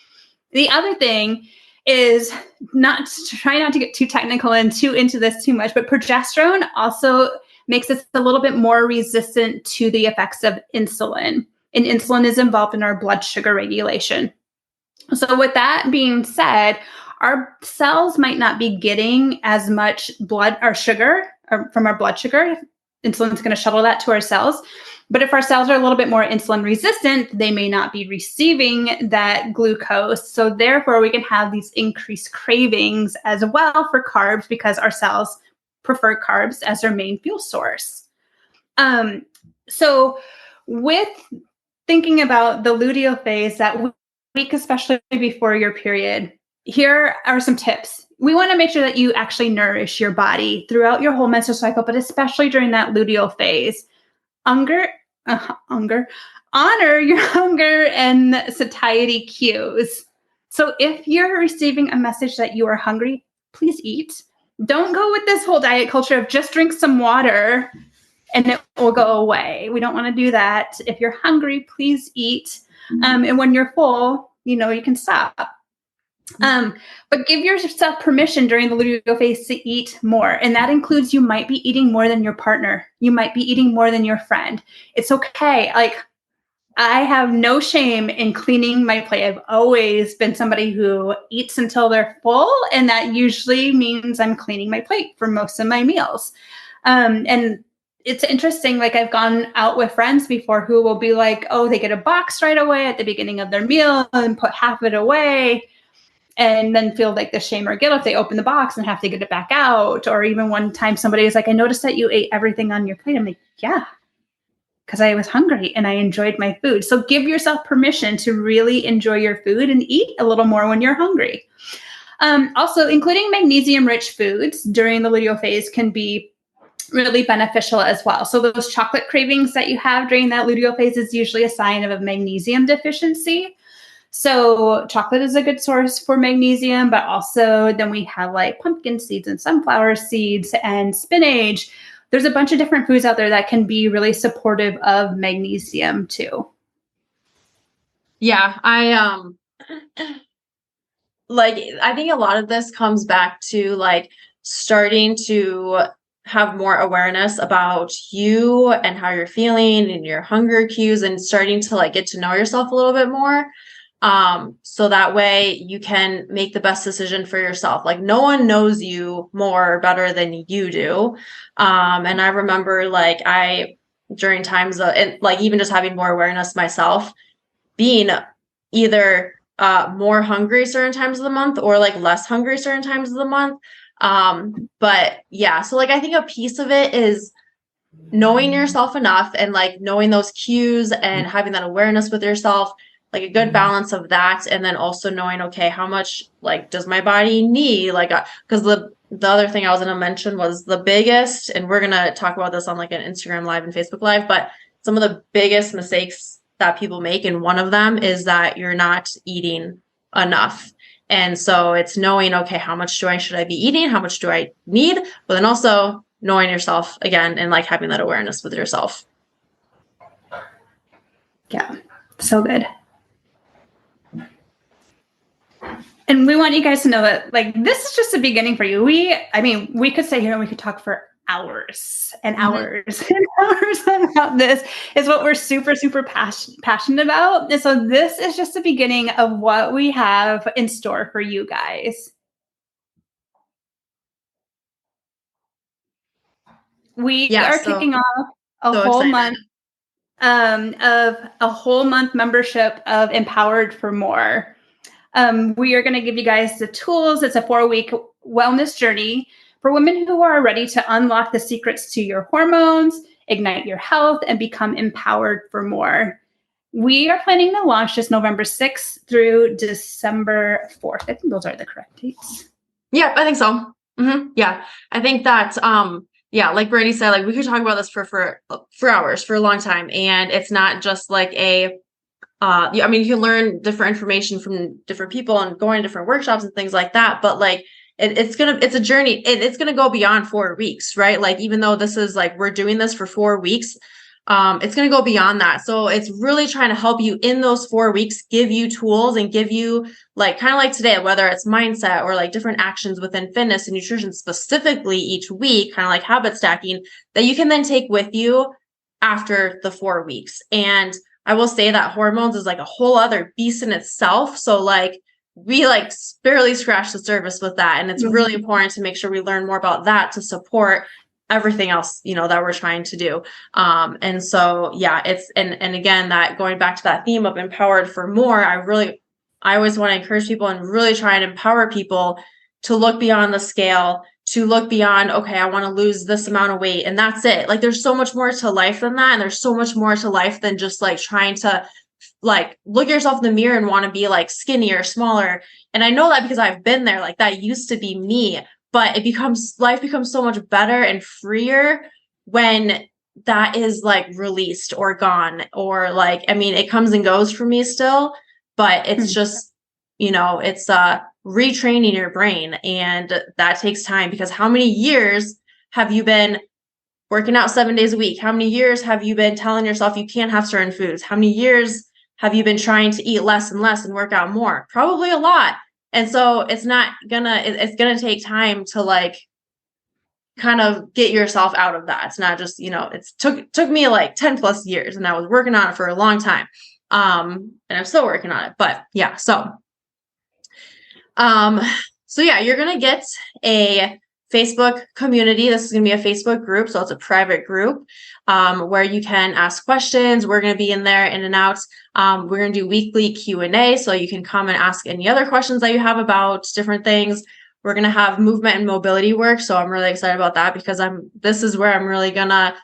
The other thing is try not to get too technical and into this too much, but progesterone also makes us a little bit more resistant to the effects of insulin. And insulin is involved in our blood sugar regulation. So with that being said, our cells might not be getting as much blood or sugar from our blood sugar. Insulin is going to shuttle that to our cells. But if our cells are a little bit more insulin resistant, they may not be receiving that glucose. So therefore, we can have these increased cravings as well for carbs, because our cells prefer carbs as their main fuel source. So with thinking about the luteal phase, that week, especially before your period, here are some tips. We want to make sure that you actually nourish your body throughout your whole menstrual cycle, but especially during that luteal phase. Honor your hunger and satiety cues. So if you're receiving a message that you are hungry, please eat. Don't go with this whole diet culture of just drink some water and it will go away. We don't want to do that. If you're hungry, please eat. And when you're full, you can stop. But give yourself permission during the luteal phase to eat more. And that includes you might be eating more than your partner. You might be eating more than your friend. It's okay. Like, I have no shame in cleaning my plate. I've always been somebody who eats until they're full, and that usually means I'm cleaning my plate for most of my meals. And it's interesting, like I've gone out with friends before who will be like, oh, they get a box right away at the beginning of their meal and put half of it away, and then feel like the shame or guilt if they open the box and have to get it back out. Or even one time somebody was like, I noticed that you ate everything on your plate. I'm like, yeah, because I was hungry and I enjoyed my food. So give yourself permission to really enjoy your food and eat a little more when you're hungry. Also, including magnesium-rich foods during the luteal phase can be really beneficial as well. So those chocolate cravings that you have during that luteal phase is usually a sign of a magnesium deficiency. So chocolate is a good source for magnesium, but also then we have like pumpkin seeds and sunflower seeds and spinach. There's a bunch of different foods out there that can be really supportive of magnesium too. Yeah, I think a lot of this comes back to like starting to have more awareness about you and how you're feeling and your hunger cues, and starting to like get to know yourself a little bit more. So that way you can make the best decision for yourself. Like no one knows you more better than you do. And I remember like during times of, and like even just having more awareness myself, being either more hungry certain times of the month or like less hungry certain times of the month. But yeah, so like I think a piece of it is knowing yourself enough and like knowing those cues and having that awareness with yourself, like a good balance of that. And then also knowing, okay, how much like does my body need? Like, because the other thing I was going to mention was the biggest, and we're going to talk about this on like an Instagram live and Facebook live, but some of the biggest mistakes that people make, and one of them is that you're not eating enough. And so it's knowing, okay, how much should I be eating? How much do I need? But then also knowing yourself again and like having that awareness with yourself. Yeah, so good. And we want you guys to know that like this is just the beginning for you. We could stay here and we could talk for hours and hours and hours about this. Is what we're super, super passionate about. And so this is just the beginning of what we have in store for you guys. We are kicking off a whole month of a whole month membership of Empowered for More. We are going to give you guys the tools. It's a 4-week wellness journey for women who are ready to unlock the secrets to your hormones, ignite your health, and become empowered for more. We are planning to launch this November 6th through December 4th. I think those are the correct dates. Yeah, I think so. Yeah, I think that, yeah, like Brandee said, like we could talk about this for hours, for a long time. And it's not just like I mean, you can learn different information from different people and going to different workshops and things like that. But like, it's a journey. It's going to go beyond 4 weeks, right? Like, even though this is like, we're doing this for 4 weeks, it's going to go beyond that. So it's really trying to help you in those 4 weeks, give you tools and give you like, kind of like today, whether it's mindset or like different actions within fitness and nutrition specifically each week, kind of like habit stacking, that you can then take with you after the 4 weeks. And I will say that hormones is like a whole other beast in itself. So like we like barely scratch the surface with that. And it's really important to make sure we learn more about that to support everything else, that we're trying to do. And so, yeah, and again, that going back to that theme of empowered for more, I always want to encourage people and really try and empower people to look beyond the scale, to look beyond, okay, I want to lose this amount of weight and that's it. Like there's so much more to life than that. And there's so much more to life than just like trying to like look at yourself in the mirror and want to be like skinnier, smaller. And I know that because I've been there, like that used to be me, but life becomes so much better and freer when that is like released or gone, or like, I mean, it comes and goes for me still, but it's just, it's retraining your brain. And that takes time, because how many years have you been working out 7 days a week? How many years have you been telling yourself you can't have certain foods? How many years have you been trying to eat less and less and work out more? Probably a lot. And so it's going to take time to like kind of get yourself out of that. It's not just, it took me like 10 plus years, and I was working on it for a long time. And I'm still working on it, but yeah. So yeah, you're going to get a Facebook community. This is going to be a Facebook group. So it's a private group, where you can ask questions. We're going to be in there in and out. We're going to do weekly Q&A. So you can come and ask any other questions that you have about different things. We're going to have movement and mobility work. So I'm really excited about that, because this is where I'm really gonna,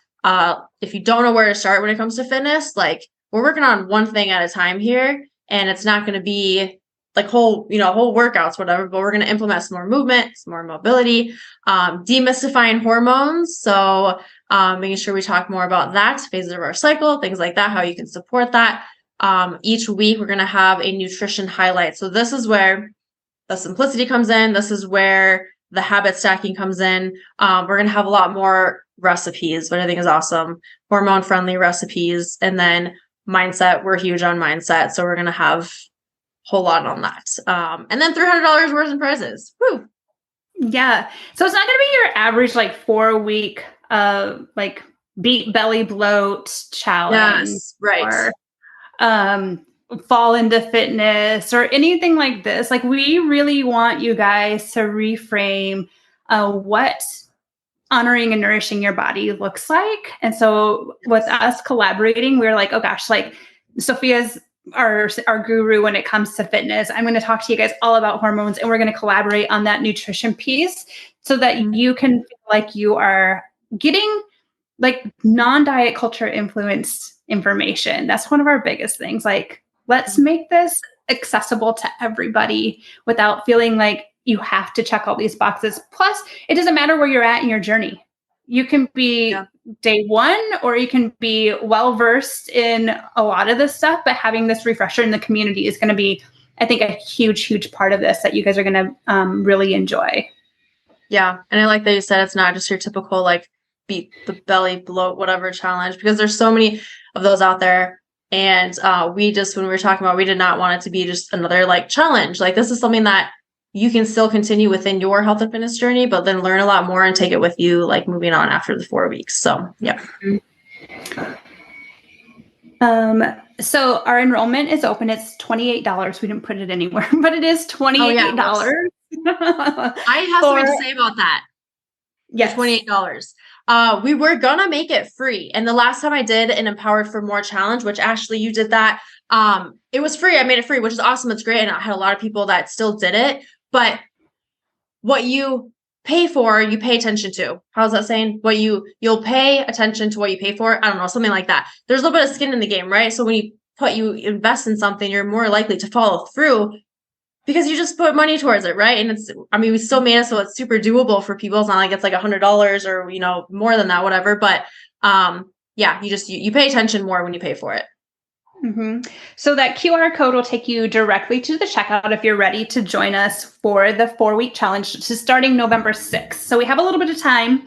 if you don't know where to start when it comes to fitness, like we're working on one thing at a time here, and it's not going to be like whole workouts, whatever, but we're going to implement some more movement, some more mobility, demystifying hormones. So, making sure we talk more about that, phases of our cycle, things like that, how you can support that. Each week we're going to have a nutrition highlight. So this is where the simplicity comes in. This is where the habit stacking comes in. We're going to have a lot more recipes, which I think is awesome. Hormone friendly recipes. And then mindset. We're huge on mindset. So we're going to have a whole lot on that. And then $300 worth in prizes. Woo. Yeah. So it's not going to be your average like 4-week like beat belly bloat challenge. Yes, right. Or fall into fitness or anything like this. Like we really want you guys to reframe what honoring and nourishing your body looks like. And so with us collaborating, we're like, oh gosh, like Sophia's our guru when it comes to fitness. I'm going to talk to you guys all about hormones, and we're going to collaborate on that nutrition piece so that you can feel like you are getting like non-diet culture influenced information. That's one of our biggest things. Like, let's make this accessible to everybody without feeling like you have to check all these boxes. Plus, it doesn't matter where you're at in your journey. You can be day one, or you can be well-versed in a lot of this stuff, but having this refresher in the community is going to be, I think, a huge, huge part of this that you guys are going to really enjoy. Yeah. And I like that you said it's not just your typical like beat the belly bloat, whatever challenge, because there's so many of those out there. And when we were talking about, we did not want it to be just another like challenge. Like this is something that you can still continue within your health and fitness journey, but then learn a lot more and take it with you, like moving on after the 4 weeks. So, yeah. So our enrollment is open. It's $28. We didn't put it anywhere, but it is $28. Oh, yeah. I have something to say about that. Yes. $28. We were gonna make it free. And the last time I did an Empowered for More challenge, which Ashley, you did that. It was free. I made it free, which is awesome. It's great. And I had a lot of people that still did it, but what you pay for, you pay attention to. How's that saying? You'll pay attention to what you pay for. I don't know, something like that. There's a little bit of skin in the game, right? So when you invest in something, you're more likely to follow through because you just put money towards it, right? And we still made it so it's super doable for people. It's not like it's like $100 or, more than that, whatever. But yeah, you pay attention more when you pay for it. Mm-hmm. So that QR code will take you directly to the checkout if you're ready to join us for the 4-week challenge, which is starting November 6th. So we have a little bit of time.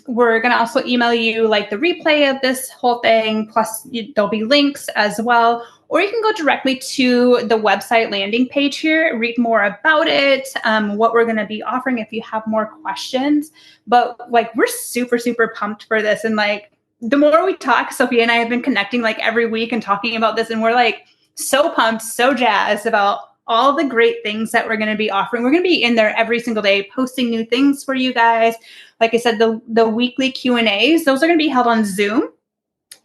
We're going to also email you like the replay of this whole thing. Plus there'll be links as well, or you can go directly to the website landing page here, read more about it, what we're going to be offering if you have more questions. But like, we're super, super pumped for this. And like, the more we talk, Sophia and I have been connecting like every week and talking about this, and we're like so pumped, so jazzed about all the great things that we're going to be offering. We're going to be in there every single day, posting new things for you guys. Like I said, the weekly Q&As, those are going to be held on Zoom.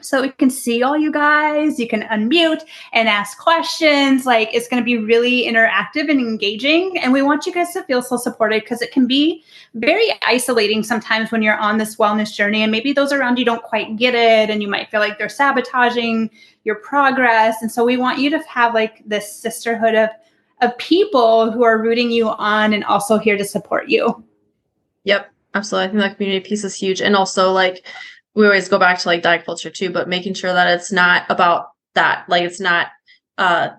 So we can see all you guys. You can unmute and ask questions. Like, it's going to be really interactive and engaging. And we want you guys to feel so supported, because it can be very isolating sometimes when you're on this wellness journey and maybe those around you don't quite get it. And you might feel like they're sabotaging your progress. And so we want you to have like this sisterhood of people who are rooting you on and also here to support you. Yep, absolutely. I think that community piece is huge. And also like, we always go back to like diet culture too, but making sure that it's not about that. Like it's not, I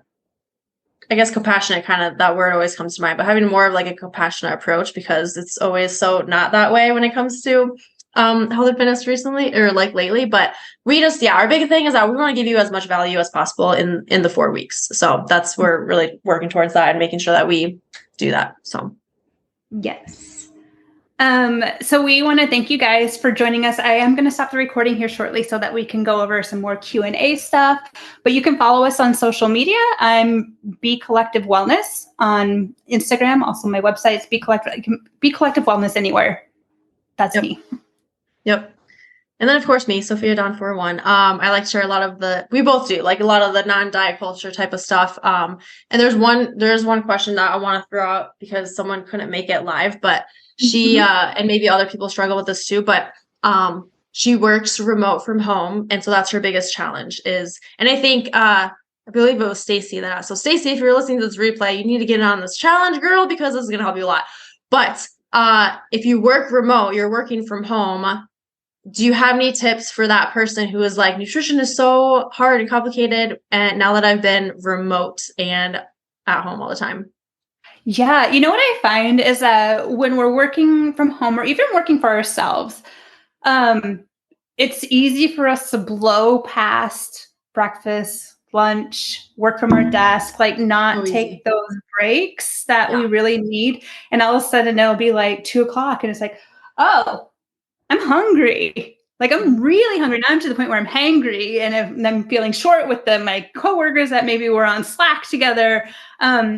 guess compassionate, kind of that word always comes to mind, but having more of like a compassionate approach, because it's always so not that way when it comes to health and fitness recently or like lately, but we just, our big thing is that we want to give you as much value as possible in the 4 weeks. So that's, we're really working towards that and making sure that we do that. So Yes. So we want to thank you guys for joining us. I am going to stop the recording here shortly so that we can go over some more Q&A stuff, but you can follow us on social media. I'm Be Collective Wellness on Instagram. Also my website is Be Collective Wellness anywhere. That's me. Yep. And then of course me, Sophia Dawn 41. I like to share a lot of we both do like a lot of the non-diet culture type of stuff. And there's one question that I want to throw out because someone couldn't make it live, but she, and maybe other people struggle with this too, but, she works remote from home. And so that's her biggest challenge and I think, I believe it was Stacy that asked. So Stacy, if you're listening to this replay, you need to get on this challenge, girl, because this is going to help you a lot. But, if you work remote, you're working from home. Do you have any tips for that person who is like, nutrition is so hard and complicated, and now that I've been remote and at home all the time? Yeah. You know what I find is that when we're working from home or even working for ourselves, it's easy for us to blow past breakfast, lunch, work from our desk, like not take those breaks that we really need. And all of a sudden it'll be like 2:00 and it's like, oh, I'm hungry. Like I'm really hungry. Now I'm to the point where I'm hangry and I'm feeling short with my coworkers that maybe were on Slack together.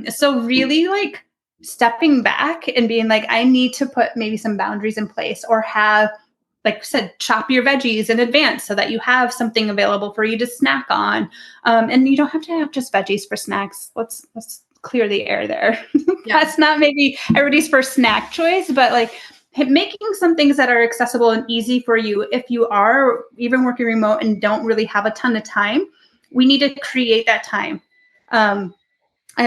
So really like stepping back and being like, I need to put maybe some boundaries in place or have, like I said, chop your veggies in advance so that you have something available for you to snack on. And you don't have to have just veggies for snacks. Let's clear the air there. Yeah. That's not maybe everybody's first snack choice, but like making some things that are accessible and easy for you. If you are even working remote and don't really have a ton of time, we need to create that time. I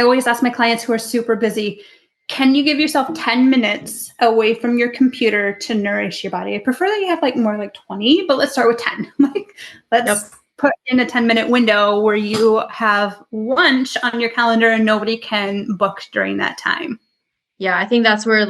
always ask my clients who are super busy, can you give yourself 10 minutes away from your computer to nourish your body? I prefer that you have like more like 20, but let's start with 10. Like let's put in a 10-minute window where you have lunch on your calendar and nobody can book during that time. Yeah, I think that's where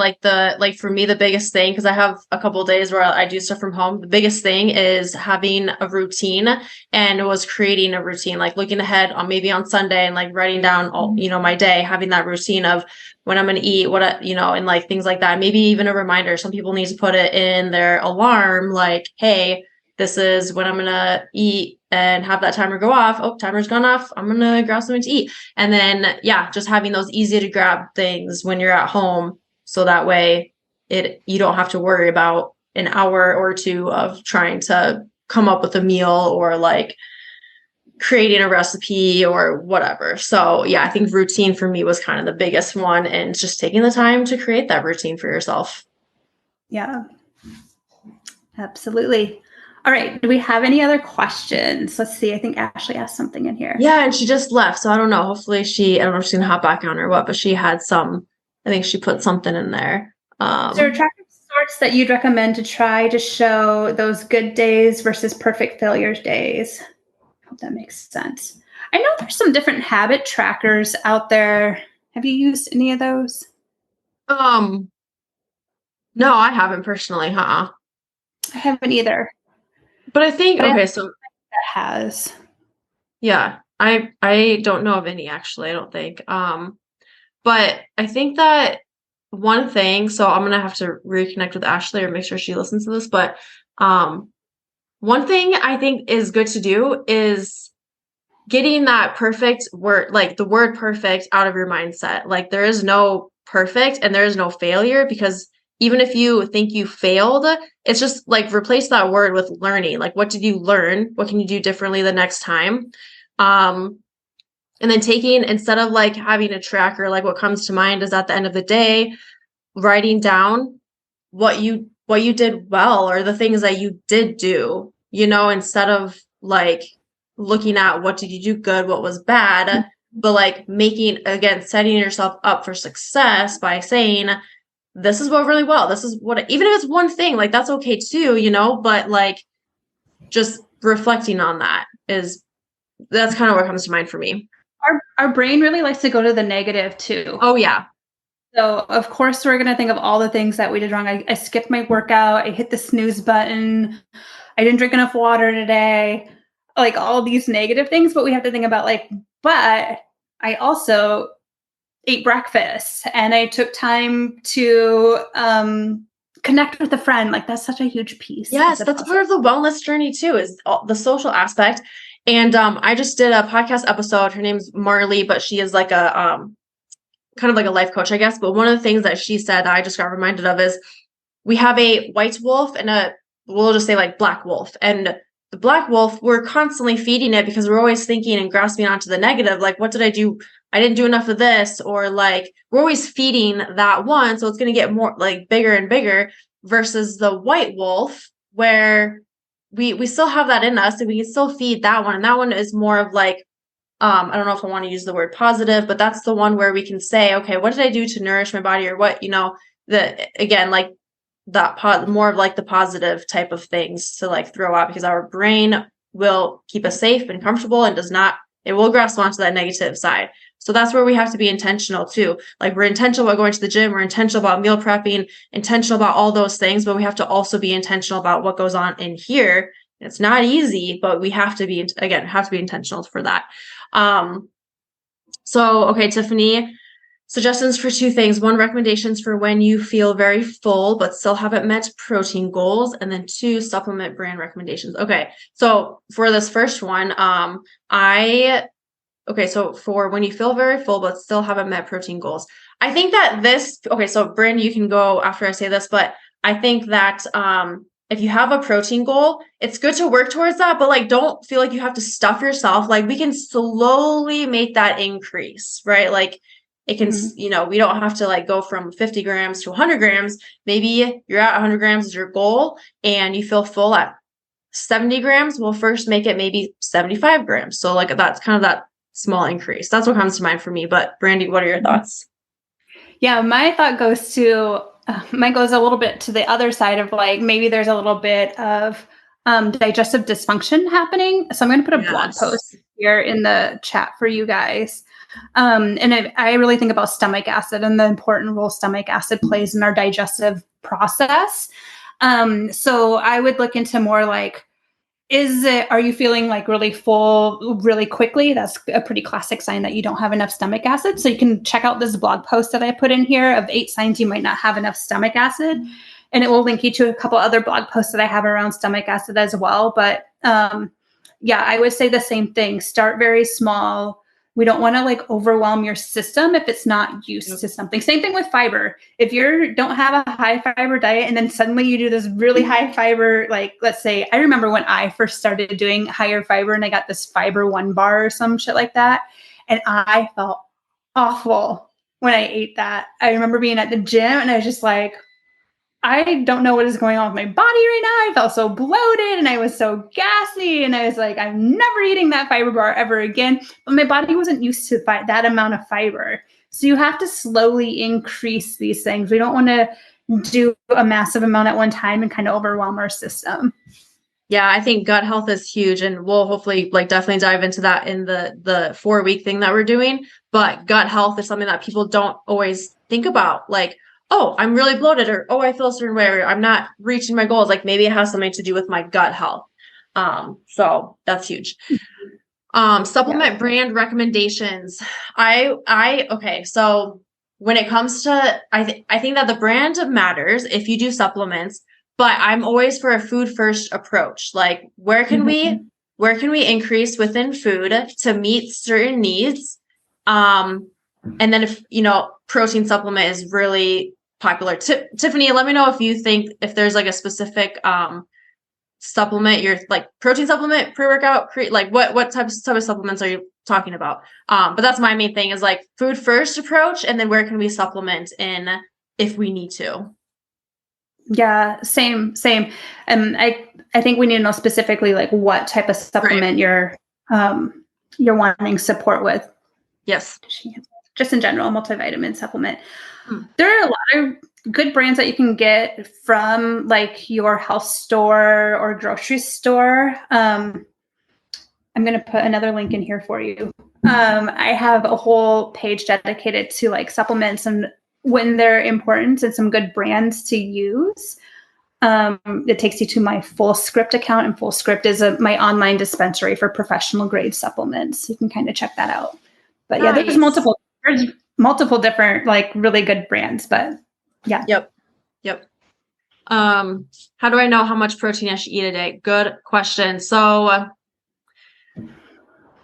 for me, the biggest thing, because I have a couple of days where I do stuff from home. The biggest thing is having a routine, and it was creating a routine, like looking ahead on maybe on Sunday and like writing down all, my day, having that routine of when I'm going to eat, and like things like that. Maybe even a reminder. Some people need to put it in their alarm, like, hey, this is when I'm going to eat, and have that timer go off. Oh, timer's gone off. I'm going to grab something to eat. And then, just having those easy to grab things when you're at home. So that way you don't have to worry about an hour or two of trying to come up with a meal or like creating a recipe or whatever. So I think routine for me was kind of the biggest one, and just taking the time to create that routine for yourself. Yeah, absolutely. All right. Do we have any other questions? Let's see. I think Ashley asked something in here. Yeah, and she just left. So I don't know. Hopefully I don't know if she's going to hop back on or what, but she had I think she put something in there. Is there a track of sorts that you'd recommend to try to show those good days versus perfect failures days? I hope that makes sense. I know there's some different habit trackers out there. Have you used any of those? No, I haven't personally, I haven't either. But I think, so that has. Yeah, I don't know of any actually, I don't think. But I think that one thing, so I'm gonna have to reconnect with Ashley or make sure she listens to this, but one thing I think is good to do is getting that perfect word, like the word perfect, out of your mindset. Like there is no perfect and there is no failure, because even if you think you failed, it's just like replace that word with learning. Like, what did you learn? What can you do differently the next time? And then instead of like having a tracker, like what comes to mind is at the end of the day, writing down what you did well, or the things that you did do, instead of like looking at what did you do good, what was bad, but like setting yourself up for success by saying, this is what really well, this is what, even if it's one thing, like that's okay too, but like just reflecting on that's kind of what comes to mind for me. Our brain really likes to go to the negative too. Oh yeah. So of course we're going to think of all the things that we did wrong. I skipped my workout. I hit the snooze button. I didn't drink enough water today. Like all these negative things, but we have to think about like, but I also ate breakfast and I took time to connect with a friend. Like that's such a huge piece. Yes, that's part of the wellness journey too, is the social aspect. And I just did a podcast episode. Her name's Marley, but she is like a kind of like a life coach, I guess. But one of the things that she said that I just got reminded of is we have a white wolf and we'll just say like black wolf. And the black wolf, we're constantly feeding it because we're always thinking and grasping onto the negative. Like, what did I do? I didn't do enough of this. Or like, we're always feeding that one. So it's going to get more like bigger and bigger versus the white wolf where we still have that in us and we can still feed that one. And that one is more of like, I don't know if I want to use the word positive, but that's the one where we can say, okay, what did I do to nourish my body or what, again, like that more of like the positive type of things to like throw out because our brain will keep us safe and comfortable and it will grasp onto that negative side. So that's where we have to be intentional too. Like we're intentional about going to the gym, we're intentional about meal prepping, intentional about all those things, but we have to also be intentional about what goes on in here. It's not easy, but we have to be intentional for that. Okay, Tiffany, suggestions for two things. One, recommendations for when you feel very full, but still haven't met protein goals. And then two, supplement brand recommendations. Okay. So for this first one, so for when you feel very full, but still haven't met protein goals, I think that so Brandee, you can go after I say this, but I think that, if you have a protein goal, it's good to work towards that, but like, don't feel like you have to stuff yourself. Like we can slowly make that increase, right? Like it can, we don't have to like go from 50 grams to 100 grams. Maybe you're at 100 grams is your goal and you feel full at 70 grams. We'll first make it maybe 75 grams. So like, that's kind of that small increase. That's what comes to mind for me. But Brandee, what are your thoughts? Yeah, my thought goes a little bit to the other side of like, maybe there's a little bit of digestive dysfunction happening. So I'm going to put a blog post here in the chat for you guys. And I really think about stomach acid and the important role stomach acid plays in our digestive process. So I would look into more like, are you feeling like really full really quickly? That's a pretty classic sign that you don't have enough stomach acid. So you can check out this blog post that I put in here of 8 signs you might not have enough stomach acid. And it will link you to a couple other blog posts that I have around stomach acid as well. But I would say the same thing. Start very small. We don't want to like overwhelm your system if it's not used to something. Same thing with fiber. If you don't have a high fiber diet and then suddenly you do this really high fiber, like let's say, I remember when I first started doing higher fiber and I got this fiber 1 bar or some shit like that. And I felt awful when I ate that. I remember being at the gym and I was just like, I don't know what is going on with my body right now. I felt so bloated and I was so gassy. And I was like, I'm never eating that fiber bar ever again. But my body wasn't used to that amount of fiber. So you have to slowly increase these things. We don't want to do a massive amount at one time and kind of overwhelm our system. Yeah, I think gut health is huge. And we'll hopefully like definitely dive into that in the 4-week thing that we're doing. But gut health is something that people don't always think about. Like, oh, I'm really bloated, or oh, I feel a certain way, or I'm not reaching my goals. Like maybe it has something to do with my gut health. So that's huge. Supplement brand recommendations. Okay. So when it comes to, I think that the brand matters if you do supplements, but I'm always for a food first approach. Like where can we increase within food to meet certain needs? And then if, protein supplement is really popular. Tiffany, let me know if you think if there's like a specific supplement, you're like protein supplement, pre-workout, like what type of supplements are you talking about? But that's my main thing is like food first approach, and then where can we supplement in if we need to? Yeah, same. And I think we need to know specifically like what type of supplement you're wanting support with. Yes. Just in general, multivitamin supplement. There are a lot of good brands that you can get from like your health store or grocery store. I'm going to put another link in here for you. I have a whole page dedicated to like supplements and when they're important and some good brands to use. It takes you to my Full Script account, and Full Script is my online dispensary for professional grade supplements. You can kind of check that out. But yeah, there's multiple different like really good brands, but yeah. Yep. How do I know how much protein I should eat a day? Good question. So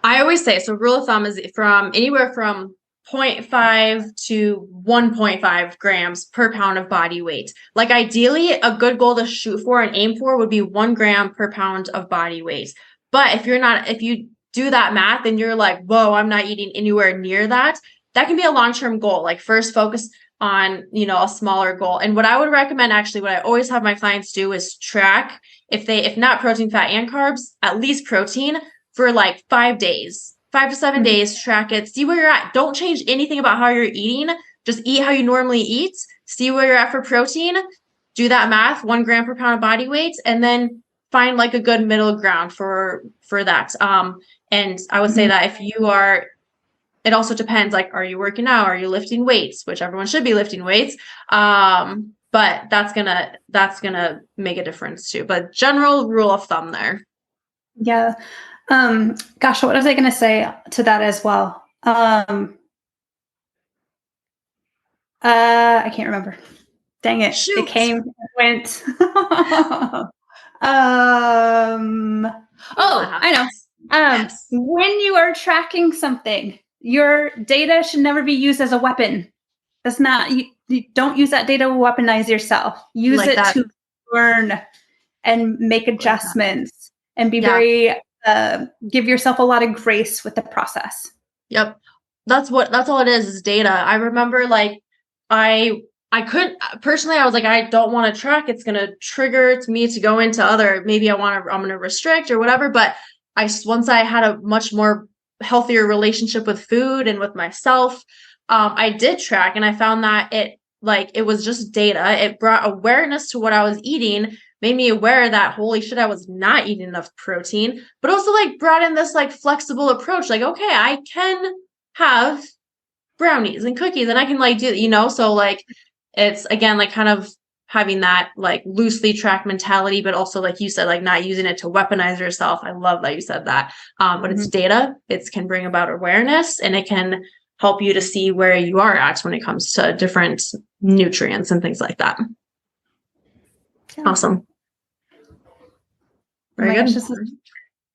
I always say, so rule of thumb is from anywhere from 0.5 to 1.5 grams per pound of body weight. Like ideally, a good goal to shoot for and aim for would be 1 gram per pound of body weight. But if you do that math and you're like, whoa, I'm not eating anywhere near that, that can be a long-term goal. Like first focus on, a smaller goal. And what I would recommend, actually, what I always have my clients do is track, if not protein, fat, and carbs, at least protein for like 5 days. 5 to 7 days, track it, see where you're at. Don't change anything about how you're eating. Just eat how you normally eat. See where you're at for protein. Do that math, 1 gram per pound of body weight, and then find like a good middle ground for that. And I would say that if you are, it also depends, like, are you working out? Are you lifting weights? Which everyone should be lifting weights. But that's gonna make a difference too. But general rule of thumb there. Yeah. Gosh, what was I going to say to that as well? I can't remember. Dang it. Shoot. It came, went. I know. Yes. When you are tracking something, your data should never be used as a weapon. That's not, you don't use that data to weaponize yourself. Use like it to learn and make adjustments and be very, give yourself a lot of grace with the process. Yep. That's all it is data. I remember like, I couldn't personally, I was like, I don't want to track. It's going to trigger me to go into other, maybe I'm going to restrict or whatever. But once I had a much more healthier relationship with food and with myself, I did track, and I found that it was just data. It brought awareness to what I was eating, made me aware that holy shit, I was not eating enough protein, but also like brought in this like flexible approach. Like, okay, I can have brownies and cookies and I can like do, so like, it's again, like kind of having that like loosely tracked mentality, but also like you said, like not using it to weaponize yourself. I love that you said that. But it's data, it can bring about awareness, and it can help you to see where you are at when it comes to different nutrients and things like that. Yeah. Awesome. Very good.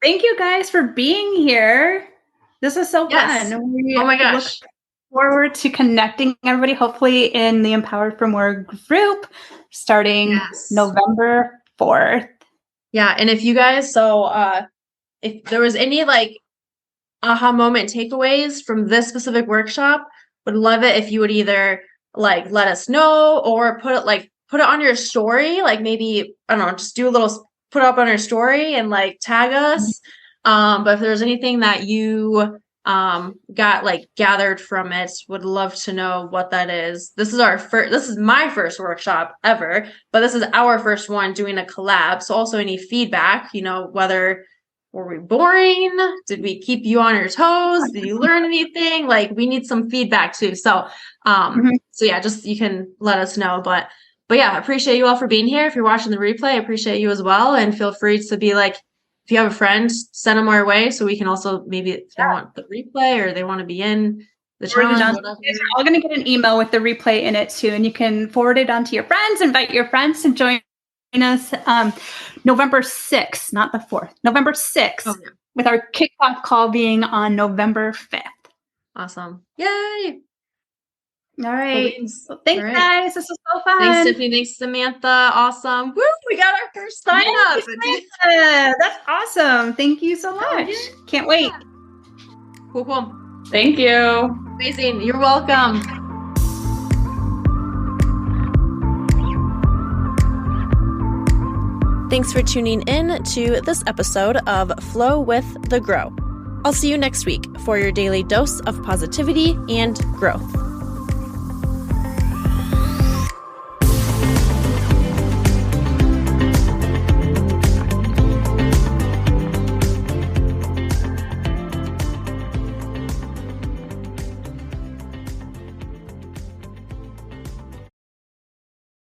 Thank you guys for being here. This is so fun. Oh my gosh. Look forward to connecting everybody, hopefully in the Empowered for More group starting November 4th. Yeah. And if you guys, if there was any like aha moment takeaways from this specific workshop, would love it if you would either like let us know or put it on your story, like maybe, I don't know, just do a little, put it up on your story and like tag us. But if there's anything that you got like gathered from it, would love to know what that is. This is my first workshop ever, but this is our first one doing a collab. So also any feedback, whether were we boring? Did we keep you on your toes? Did you learn anything? Like we need some feedback too. So, so yeah, just, you can let us know, but yeah, I appreciate you all for being here. If you're watching the replay, I appreciate you as well. And feel free to be like, if you have a friend, send them our way so we can also maybe if they want the replay or they want to be in the challenge. You're all going to get an email with the replay in it too. And you can forward it on to your friends, invite your friends to join us November 6th, not the 4th, November 6th, with our kickoff call being on November 5th. Awesome. Yay. All right. Well, thanks, guys. This was so fun. Thanks, Tiffany. Thanks, Samantha. Awesome. Woo! We got our first sign up. That's awesome. Thank you so much. Can't wait. Cool. Thank you. Amazing. You're welcome. Thanks for tuning in to this episode of Flow with the Grow. I'll see you next week for your daily dose of positivity and growth.